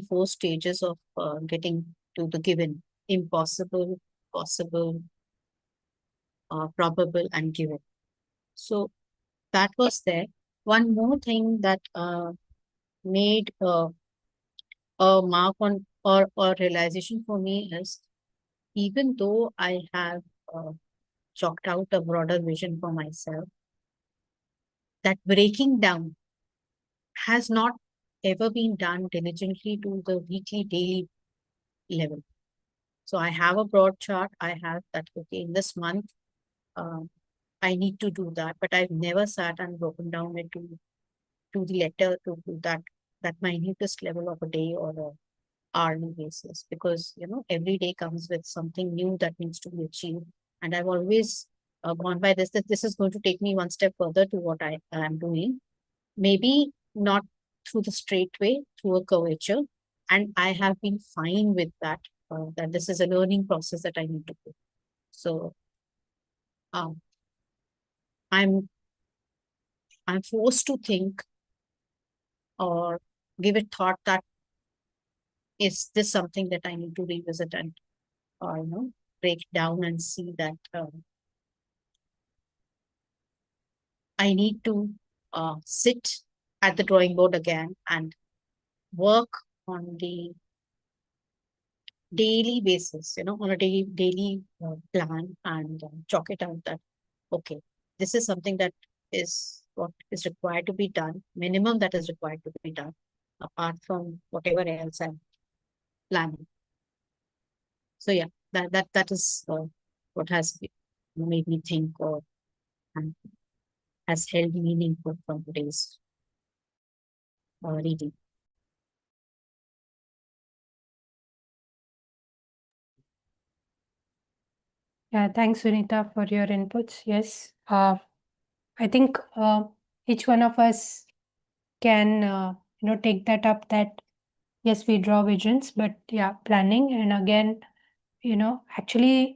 four stages of getting to the given: impossible, possible, probable, and given. So that was there. One more thing that made a mark on or realization for me is, even though I have chalked out a broader vision for myself, that breaking down has not ever been done diligently to the weekly, daily level. So I have a broad chart. I have that, okay, in this month, I need to do that, but I've never sat and broken down it to the letter, to that minutest level of a day or a hourly basis, because every day comes with something new that needs to be achieved. And I've always gone by this, that this is going to take me one step further to what I am doing. Maybe not through the straight way, through a curvature. And I have been fine with that, that this is a learning process that I need to do. So um, I'm forced to think or give it thought that, is this something that I need to revisit and break down and see that I need to sit at the drawing board again and work on the daily basis, on a daily plan, and chalk it out that, okay, this is something that is what is required to be done, minimum that is required to be done, apart from whatever else I'm planning. So yeah, that is what has made me think, or and has held meaningful from today's reading.
Yeah, thanks Sunita for your inputs. Yes, I think each one of us can take that up, that yes, we draw visions, but yeah, planning, and again actually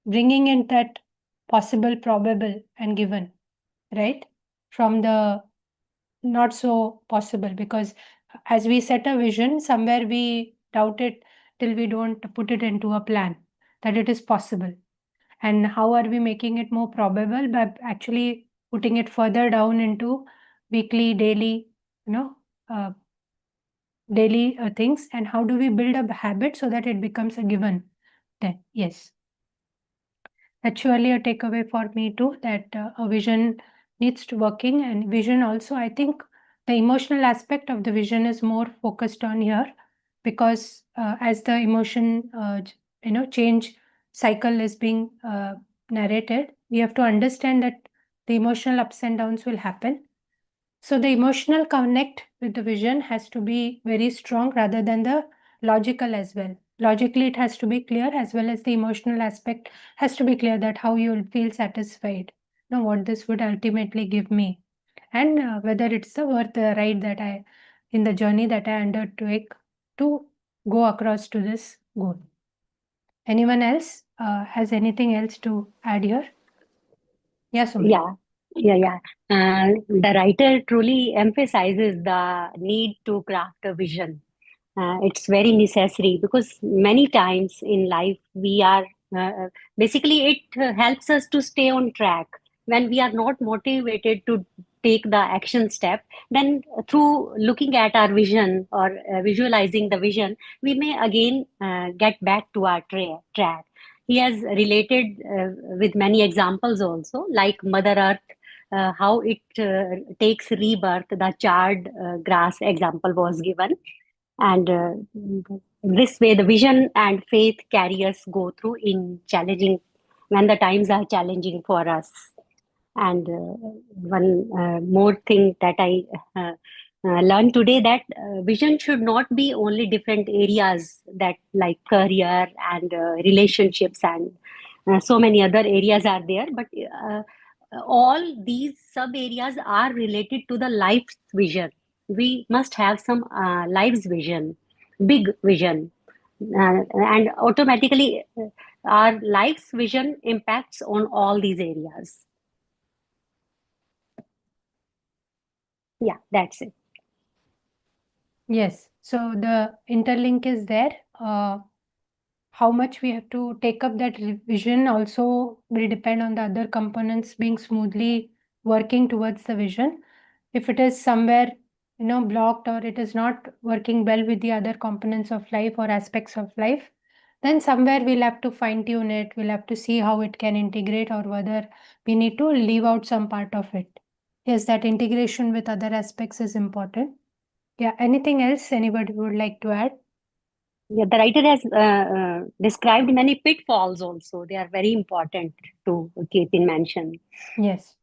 bringing in that possible, probable, and given, right? From the not so possible, because as we set a vision, somewhere we doubt it till we don't put it into a plan that it is possible. And how are we making it more probable? By actually putting it further down into weekly, daily, uh, daily things. And how do we build a habit so that it becomes a given? Then, yes. That's surely a takeaway for me too, that a vision needs to working, and vision also, I think the emotional aspect of the vision is more focused on here, because as the emotion change cycle is being narrated, we have to understand that the emotional ups and downs will happen. So the emotional connect with the vision has to be very strong rather than the logical as well. Logically, it has to be clear, as well as the emotional aspect has to be clear, that how you will feel satisfied, what this would ultimately give me, and whether it's the worth the ride that I, in the journey that I undertake to go across to this goal. Anyone else has anything else to add here? Yeah, Sumit.
Yeah. The writer truly emphasizes the need to craft a vision. It's very necessary, because many times in life we are basically, it helps us to stay on track. When we are not motivated to take the action step, then through looking at our vision or visualizing the vision, we may again get back to our track. He has related with many examples also, like Mother Earth, how it takes rebirth. The charred grass example was given. And this way, the vision and faith carriers go through in challenging, when the times are challenging for us. And one more thing that I learned today, that vision should not be only different areas, that like career and relationships and so many other areas are there, but all these sub areas are related to the life's vision. We must have some life's vision, big vision, and automatically our life's vision impacts on all these areas. Yeah, that's it.
Yes, so the interlink is there. How much we have to take up that vision also will depend on the other components being smoothly working towards the vision. If it is somewhere, blocked, or it is not working well with the other components of life or aspects of life, then somewhere we'll have to fine tune it. We'll have to see how it can integrate, or whether we need to leave out some part of it. Yes, that integration with other aspects is important. Yeah, anything else anybody would like to add?
Yeah, the writer has described many pitfalls also. They are very important to keep in mention.
Yes.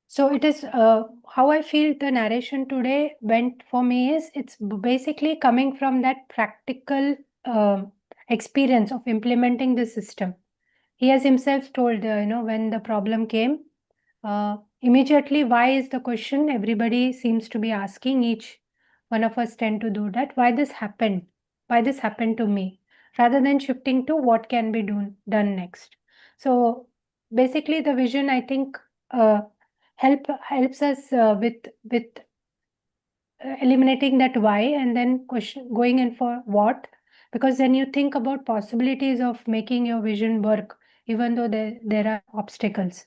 So it is how I feel the narration today went for me is it's basically coming from that practical experience of implementing the system. He has himself told, when the problem came, immediately, why is the question everybody seems to be asking, each one of us tend to do that, why this happened to me, rather than shifting to what can be done next. So basically the vision, I think, helps us with eliminating that why, and then question going in for what, because then you think about possibilities of making your vision work, even though there are obstacles.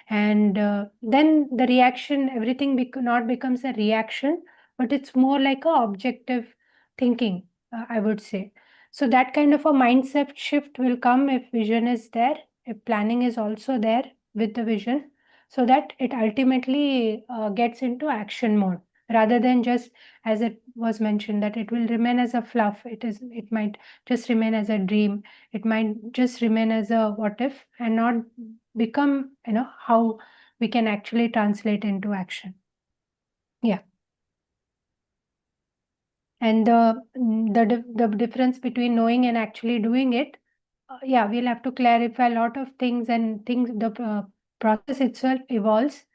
And then the reaction, everything not becomes a reaction, but it's more like a objective thinking, I would say. So that kind of a mindset shift will come if vision is there, if planning is also there with the vision, so that it ultimately gets into action mode, rather than just, as it was mentioned, that it will remain as a fluff. It might just remain as a dream. It might just remain as a what if, and not become, how we can actually translate into action. Yeah. And the difference between knowing and actually doing it, yeah, we'll have to clarify a lot of things, and the process itself evolves.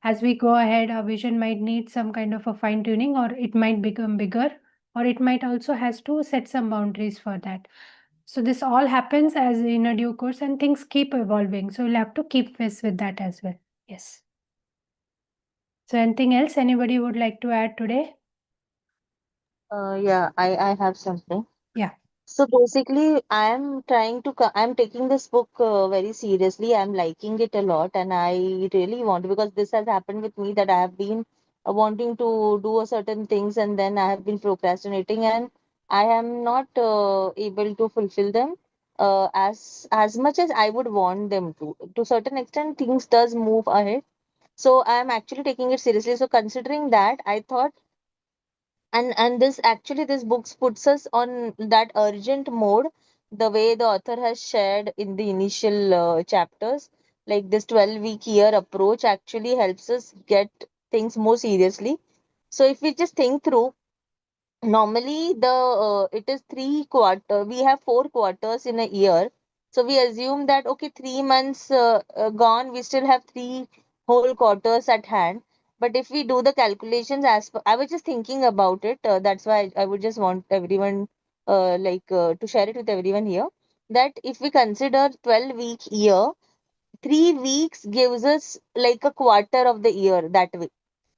As we go ahead, our vision might need some kind of a fine tuning, or it might become bigger, or it might also has to set some boundaries for that. So this all happens as in a due course, and things keep evolving. So you'll have to keep pace with that as well. Yes. So anything else anybody would like to add today?
Yeah, I have something.
Yeah.
So basically, I'm taking this book very seriously. I'm liking it a lot, and I really want, because this has happened with me, that I have been wanting to do a certain things, and then I have been procrastinating, and I am not able to fulfill them as much as I would want them to. To certain extent, things does move ahead. So I am actually taking it seriously. So considering that, I thought, and this books puts us on that urgent mode, the way the author has shared in the initial chapters. Like this 12-week year approach actually helps us get things more seriously. So if we just think through, normally the it is 3 quarter, we have 4 quarters in a year. So we assume that okay, 3 months gone, we still have 3 whole quarters at hand. But if we do the calculations, I was just thinking about it, that's why I would just want everyone to share it with everyone here, that if we consider 12-week year, 3 weeks gives us like a quarter of the year that way.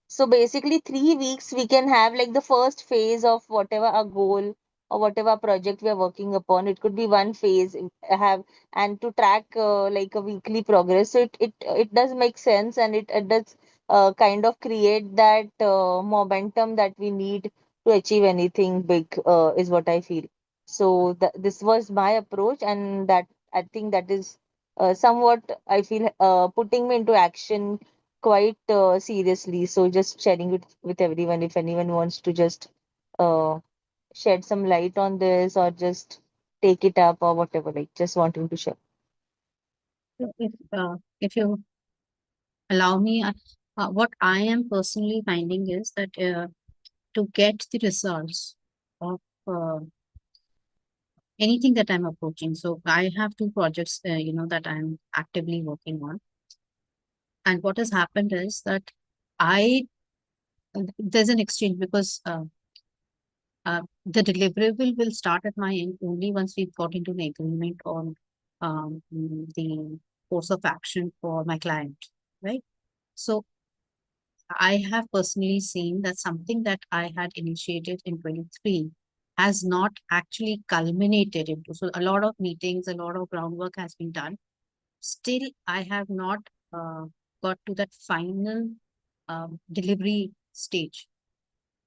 So basically, 3 weeks we can have like the first phase of whatever our goal or whatever project we are working upon. It could be one phase have, and to track like a weekly progress. So it does make sense, and it does kind of create that momentum that we need to achieve anything big, is what I feel. So this was my approach, and that I think that is somewhat, I feel, putting me into action quite seriously. So just sharing it with everyone. If anyone wants to just uh, shed some light on this, or just take it up or whatever, like just wanting to share.
So if you allow me, what I am personally finding is that to get the results of anything that I'm approaching. So I have 2 projects, that I'm actively working on. And what has happened is that I there's an exchange because the deliverable will start at my end only once we've got into an agreement on the course of action for my client, right? So I have personally seen that something that I had initiated in 23 has not actually culminated into. So a lot of meetings, a lot of groundwork has been done. Still, I have not got to that final delivery stage.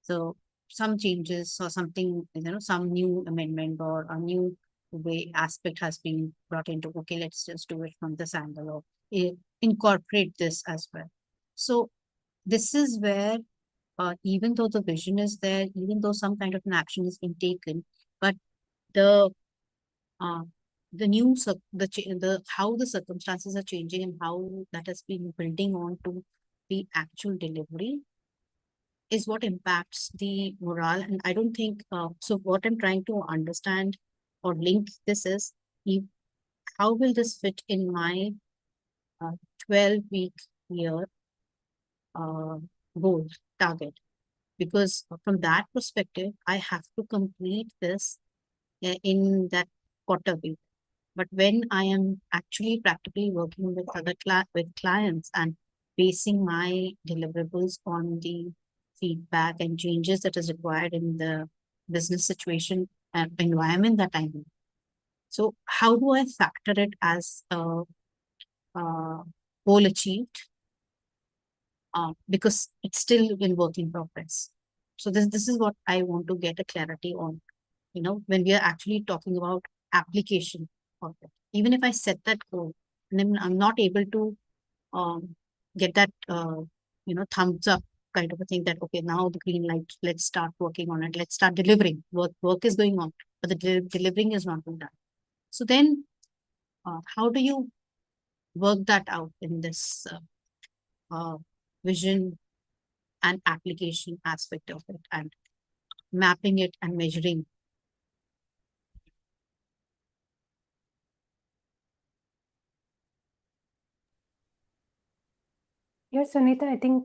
So some changes or something, some new amendment or a new way aspect has been brought into, okay, let's just do it from this angle or incorporate this as well. So this is where, even though the vision is there, even though some kind of an action is being taken, but the uh, the how the circumstances are changing and how that has been building on to the actual delivery is what impacts the morale. And I don't think so. What I'm trying to understand or link this is, if, how will this fit in my 12-week year uh, goal target? Because from that perspective, I have to complete this in that quarter week. But when I am actually practically working with with clients and basing my deliverables on the feedback and changes that is required in the business situation and environment that I'm in. So how do I factor it as a goal achieved? Because it's still in work in progress. So this is what I want to get a clarity on. When we are actually talking about application of it. Even if I set that goal and then I'm not able to get that thumbs up kind of a thing, that okay, now the green light, let's start working on it, let's start delivering. Work is going on, but the delivering is not being done. So then how do you work that out in this vision and application aspect of it, and mapping it and measuring?
Yes, Sunita, I think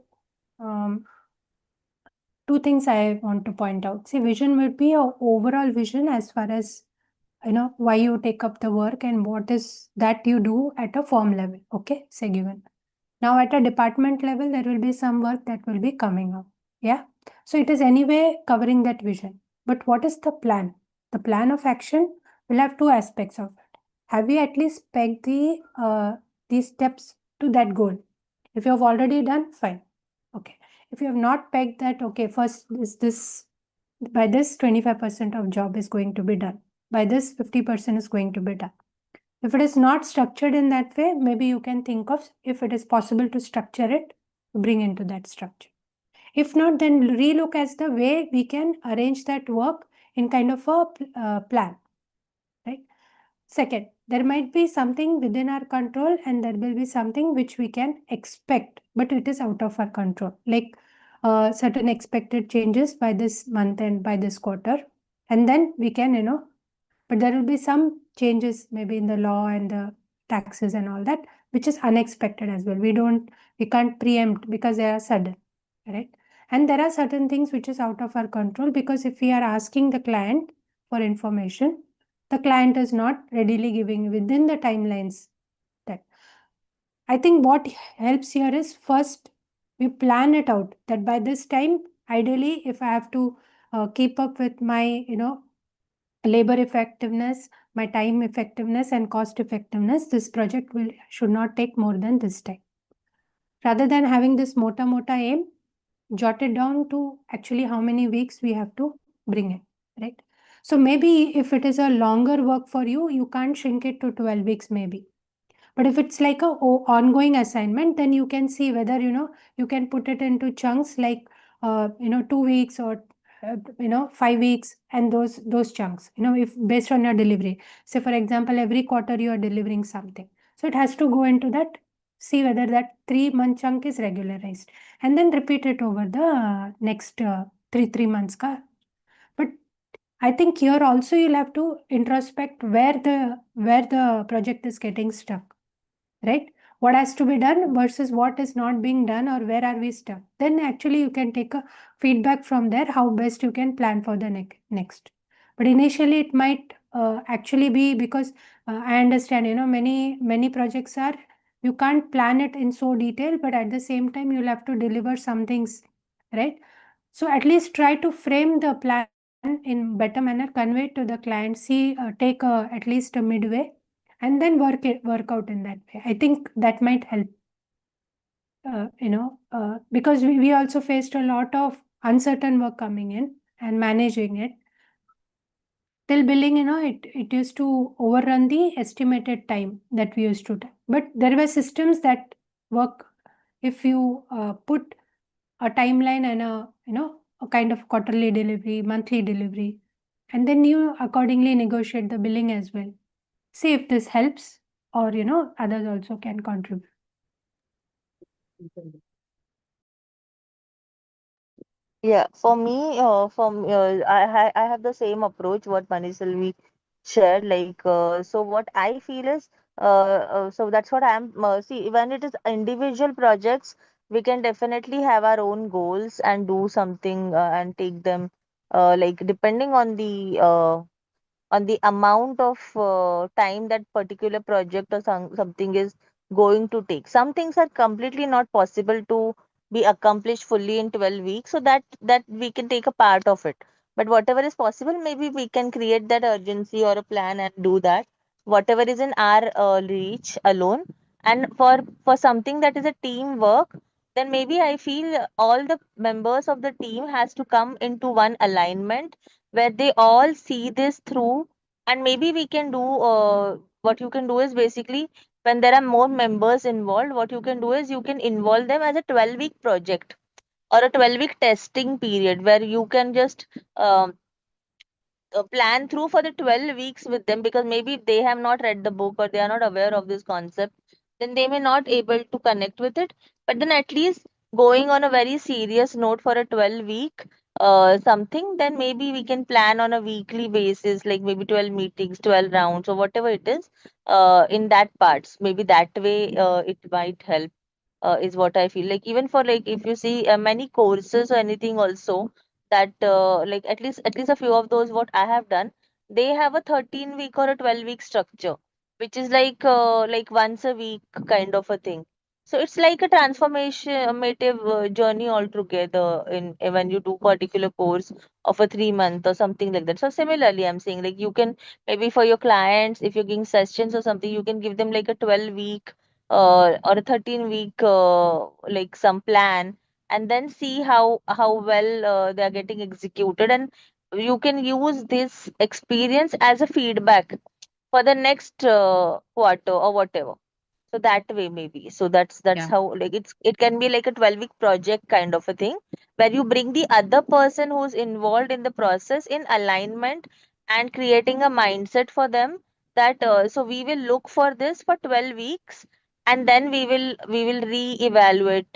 um, two things I want to point out. See, vision would be a overall vision as far as why you take up the work and what is that you do at a firm level. Okay, say given. Now at a department level, there will be some work that will be coming up. Yeah. So it is anyway covering that vision. But what is the plan? The plan of action will have two aspects of it. Have you at least pegged these steps to that goal? If you have already done, fine. Okay. If you have not pegged that, okay, first is this, by this 25% of job is going to be done. By this 50% is going to be done. If it is not structured in that way, maybe you can think of if it is possible to structure it, bring into that structure. If not, then relook as the way we can arrange that work in kind of a plan, right? Second, there might be something within our control and there will be something which we can expect, but it is out of our control. Like certain expected changes by this month and by this quarter. And then we can, but there will be some changes maybe in the law and the taxes and all that, which is unexpected as well. We can't preempt because they are sudden, right? And there are certain things which is out of our control, because if we are asking the client for information, the client is not readily giving within the timelines. That I think what helps here is first we plan it out that by this time, ideally, if I have to keep up with my, labor effectiveness, my time effectiveness and cost effectiveness, this project should not take more than this time. Rather than having this mota aim, jot it down to actually how many weeks we have to bring it, right? So maybe if it is a longer work for you, you can't shrink it to 12 weeks maybe. But if it's like a ongoing assignment, then you can see whether, you can put it into chunks like, 2 weeks or 5 weeks, and those chunks, if based on your delivery. Say for example, every quarter you are delivering something, so it has to go into that, see whether that 3-month chunk is regularized, and then repeat it over the next 3 months ka. But I think here also you'll have to introspect where the project is getting stuck, right? What has to be done versus what is not being done, or where are we stuck? Then actually you can take a feedback from there, how best you can plan for the next. But initially it might actually be because I understand, many projects are, you can't plan it in so detail, but at the same time you'll have to deliver some things, right? So at least try to frame the plan in better manner, convey it to the client, see, take at least a midway, and then work out in that way. I think that might help, because we also faced a lot of uncertain work coming in and managing it. Till billing, it used to overrun the estimated time that we used to do. But there were systems that work if you put a timeline and a kind of quarterly delivery, monthly delivery, and then you accordingly negotiate the billing as well. See if this helps, or others also can contribute.
Yeah, for me, I have the same approach what Maniselvi shared. Like, so what I feel is, so that's what I'm see. When it is individual projects, we can definitely have our own goals and do something and take them, like depending on the amount of time that particular project or something is going to take. Some things are completely not possible to be accomplished fully in 12 weeks, so that we can take a part of it. But whatever is possible, maybe we can create that urgency or a plan and do that. Whatever is in our reach alone, and for something that is a teamwork, then maybe I feel all the members of the team has to come into one alignment where they all see this through. And maybe we can do what you can do is basically, when there are more members involved, what you can do is you can involve them as a 12-week project or a 12-week testing period where you can just um, plan through for the 12 weeks with them, because maybe if they have not read the book or they are not aware of this concept, then they may not able to connect with it. But then at least going on a very serious note for a 12 week something, then maybe we can plan on a weekly basis, like maybe 12 meetings, 12 rounds, or whatever it is, in that parts. Maybe that way it might help. is what I feel. Like even for like if you see many courses or anything also, that like at least a few of those what I have done, they have a 13 week or a 12-week structure, which is like once a week kind of a thing. So it's like a transformative journey altogether in when you do particular course of a 3 month or something like that. So similarly, I'm saying like you can maybe for your clients, if you're giving sessions or something, you can give them like a 12-week or a 13-week like some plan, and then see how well they are getting executed, and you can use this experience as a feedback for the next quarter or whatever. So that way maybe. So that's
Yeah.
how like it can be like a 12-week project kind of a thing, where you bring the other person who's involved in the process in alignment and creating a mindset for them, that so we will look for this for 12 weeks, and then we will re-evaluate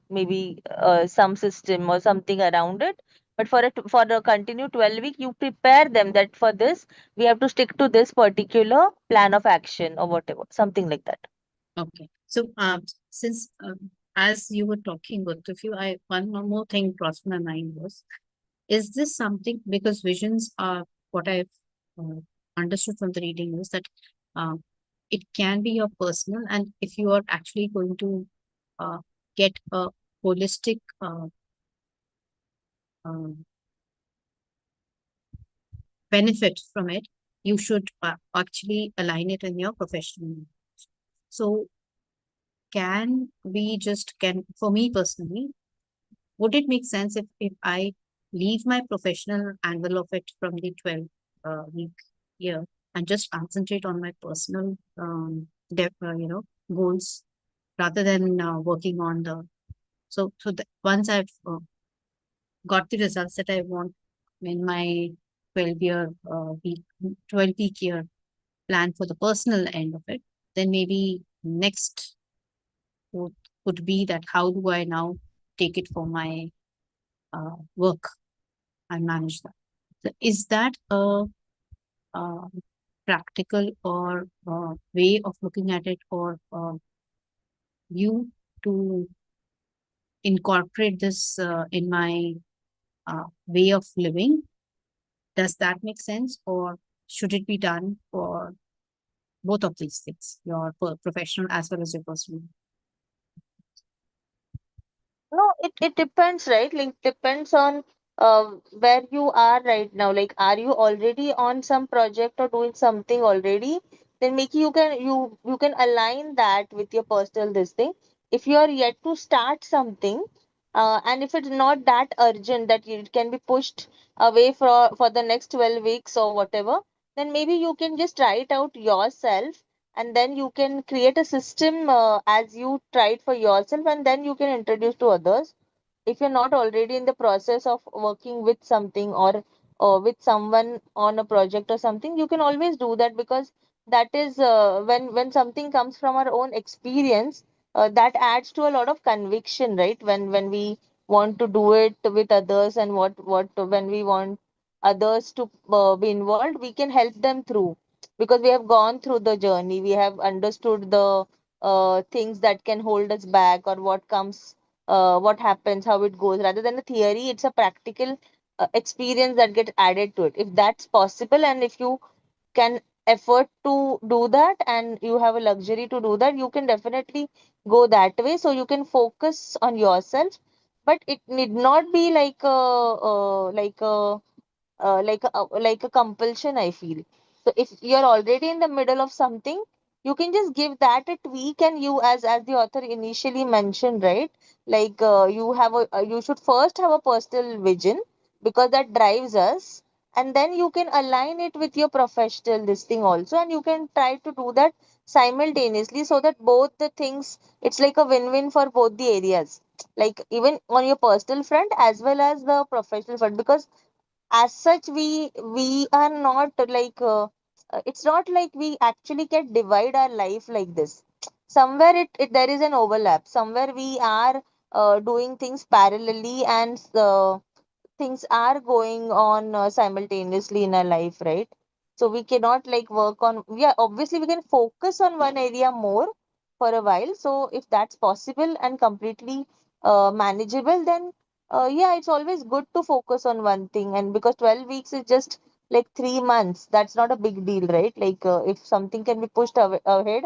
maybe some system or something around it. But for the continued 12 week, you prepare them that for this we have to stick to this particular plan of action or whatever, something like that.
Okay. So, since as you were talking, both of you, one more thing crossed my mind was, is this something, because visions are what I've uh, understood from the reading is that uh, it can be your personal, and if you are actually going to uh, get a holistic um, benefit from it, you should actually align it in your professional. So, can for me personally, would it make sense if I leave my professional angle of it from the 12 week year and just concentrate on my personal goals rather than working on the once I've got the results that I want in my 12 week year plan for the personal end of it, then maybe next would, would be that how do I now take it for my work and manage that. So is that a uh, practical or way of looking at it, or you to incorporate this in my way of living? Does that make sense, or should it be done for both of these things, your professional as well as your personal?
No, it depends, right? Like depends on where you are right now. Like, are you already on some project or doing something already? Then maybe you can align that with your personal this thing. If you are yet to start something, and if it's not that urgent that it can be pushed away for the next 12 weeks or whatever, then maybe you can just try it out yourself, and then you can create a system as you tried for yourself, and then you can introduce to others. If you're not already in the process of working with something, or with someone on a project or something, you can always do that, because that is when something comes from our own experience, that adds to a lot of conviction, right? When we want to do it with others, and what when we want others to be involved, we can help them through, because we have gone through the journey, we have understood the things that can hold us back, or what happens, how it goes. Rather than a theory, it's a practical experience that gets added to it. If that's possible, and if you can afford to do that, and you have a luxury to do that, you can definitely go that way. So you can focus on yourself, but it need not be like a compulsion, I feel. So if you're already in the middle of something, you can just give that a tweak, and you, as the author initially mentioned, right? Like you should first have a personal vision, because that drives us, and then you can align it with your professional this thing also, and you can try to do that simultaneously, so that both the things, it's like a win-win for both the areas, like even on your personal front as well as the professional front. Because as such, we are not it's not like we actually can divide our life like this. Somewhere there is an overlap, somewhere we are doing things parallelly, and things are going on simultaneously in our life, right? So we cannot like work on, yeah, obviously we can focus on one area more, for a while. So if that's possible and completely manageable, then yeah, it's always good to focus on one thing. And because 12 weeks is just like 3 months, that's not a big deal, right? Like if something can be pushed ahead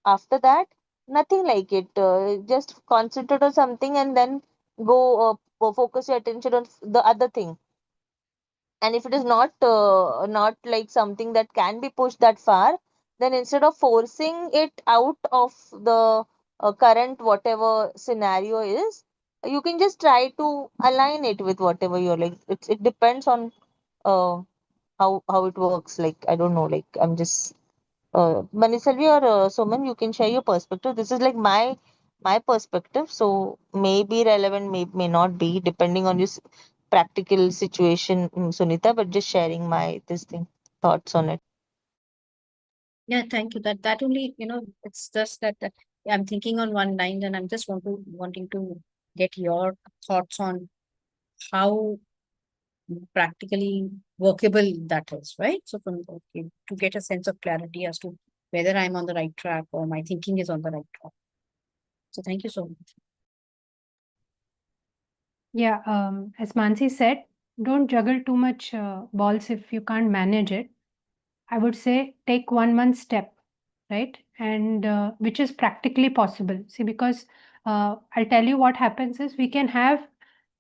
after that, nothing like it. Just concentrate on something and then go focus your attention on the other thing. And if it is not like something that can be pushed that far, then instead of forcing it out of the current whatever scenario is, you can just try to align it with whatever you're like. It depends on uh, how it works. Like I don't know, like I'm just Maniselvi or Suman, you can share your perspective. This is like my perspective, so may be relevant, may not be, depending on your practical situation, Sunita. But just sharing my this thing thoughts on it.
Yeah, thank you. That only, it's just that I'm thinking on one line, and I'm just wanting to get your thoughts on how practically workable that is, right? So to get a sense of clarity as to whether I'm on the right track or my thinking is on the right track. So thank you so much.
Yeah, as Mansi said, don't juggle too much balls if you can't manage it. I would say take 1 month step, right? And which is practically possible. See, because I'll tell you what happens is we can have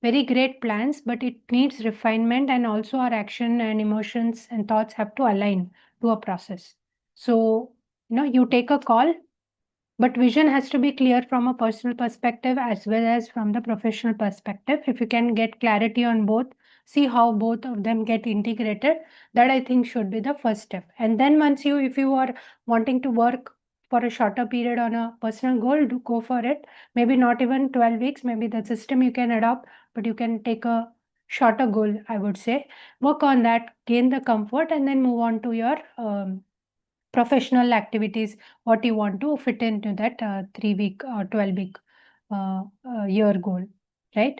very great plans, but it needs refinement, and also our action and emotions and thoughts have to align to a process. So, you take a call, but vision has to be clear from a personal perspective as well as from the professional perspective. If you can get clarity on both, see how both of them get integrated, that I think should be the first step. And then if you are wanting to work for a shorter period on a personal goal, do go for it. Maybe not even 12 weeks, maybe the system you can adopt, but you can take a shorter goal, I would say. Work on that, gain the comfort, and then move on to your professional activities, what you want to fit into that 3 week or 12 week year goal, right?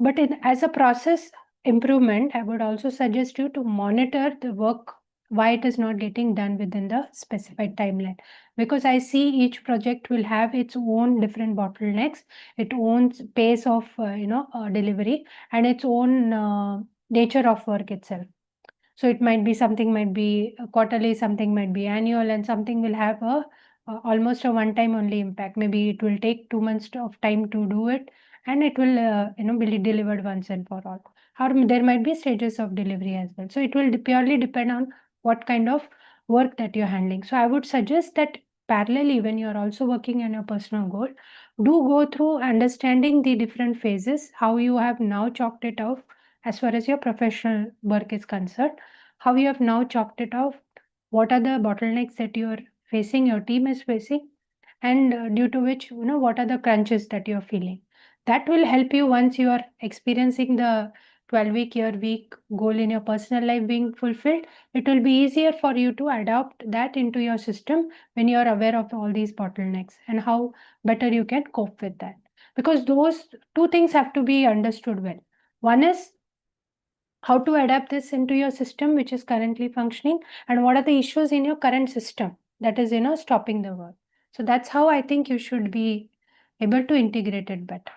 But as a process improvement, I would also suggest you to monitor the work, why it is not getting done within the specified timeline. Because I see each project will have its own different bottlenecks, its own pace of delivery, and its own nature of work itself. So it might be something might be quarterly, something might be annual, and something will have almost a one time only impact. Maybe it will take 2 months of time to do it, and it will be delivered once and for all. Or there might be stages of delivery as well. So it will purely depend on what kind of work that you're handling. So I would suggest that parallelly, when you're also working on your personal goal, do go through understanding the different phases, how you have now chalked it off as far as your professional work is concerned, how you have now chalked it off, what are the bottlenecks that you are facing, your team is facing, and due to which, what are the crunches that you're feeling. That will help you once you are experiencing the 12-week year week goal in your personal life being fulfilled. It will be easier for you to adopt that into your system when you are aware of all these bottlenecks and how better you can cope with that. Because those two things have to be understood well. One is how to adapt this into your system which is currently functioning, and what are the issues in your current system that is stopping the work. So that's how I think you should be able to integrate it better.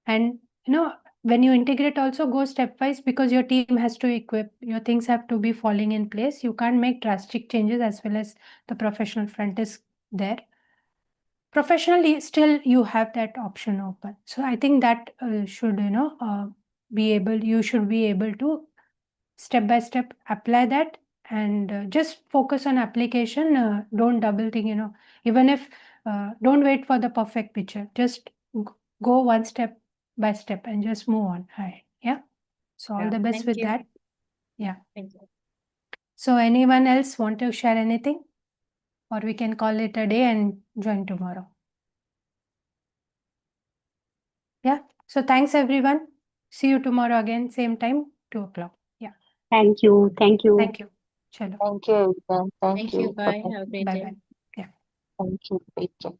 And when you integrate, also go stepwise, because your team has to equip, your things have to be falling in place. You can't make drastic changes as well as the professional front is there. Professionally, still you have that option open. So I think that should you should be able to step by step apply that, and just focus on application. Don't double think, even if don't wait for the perfect picture, just go one step by step and just move on ahead. Yeah, so all
Yeah,
the best
thank
with
you.
that. Yeah,
Thank you.
so anyone else want to share anything, or we can call it a day and join tomorrow? Yeah, so thanks everyone, see you tomorrow again, same time, 2 o'clock. Yeah,
Thank you. Thank you.
thank you. Chalo.
Thank you, everyone. Thank
Thank you.
you.
Bye.
Bye-bye.
Have a great
Bye
day.
bye. Yeah.
Thank you. Take care.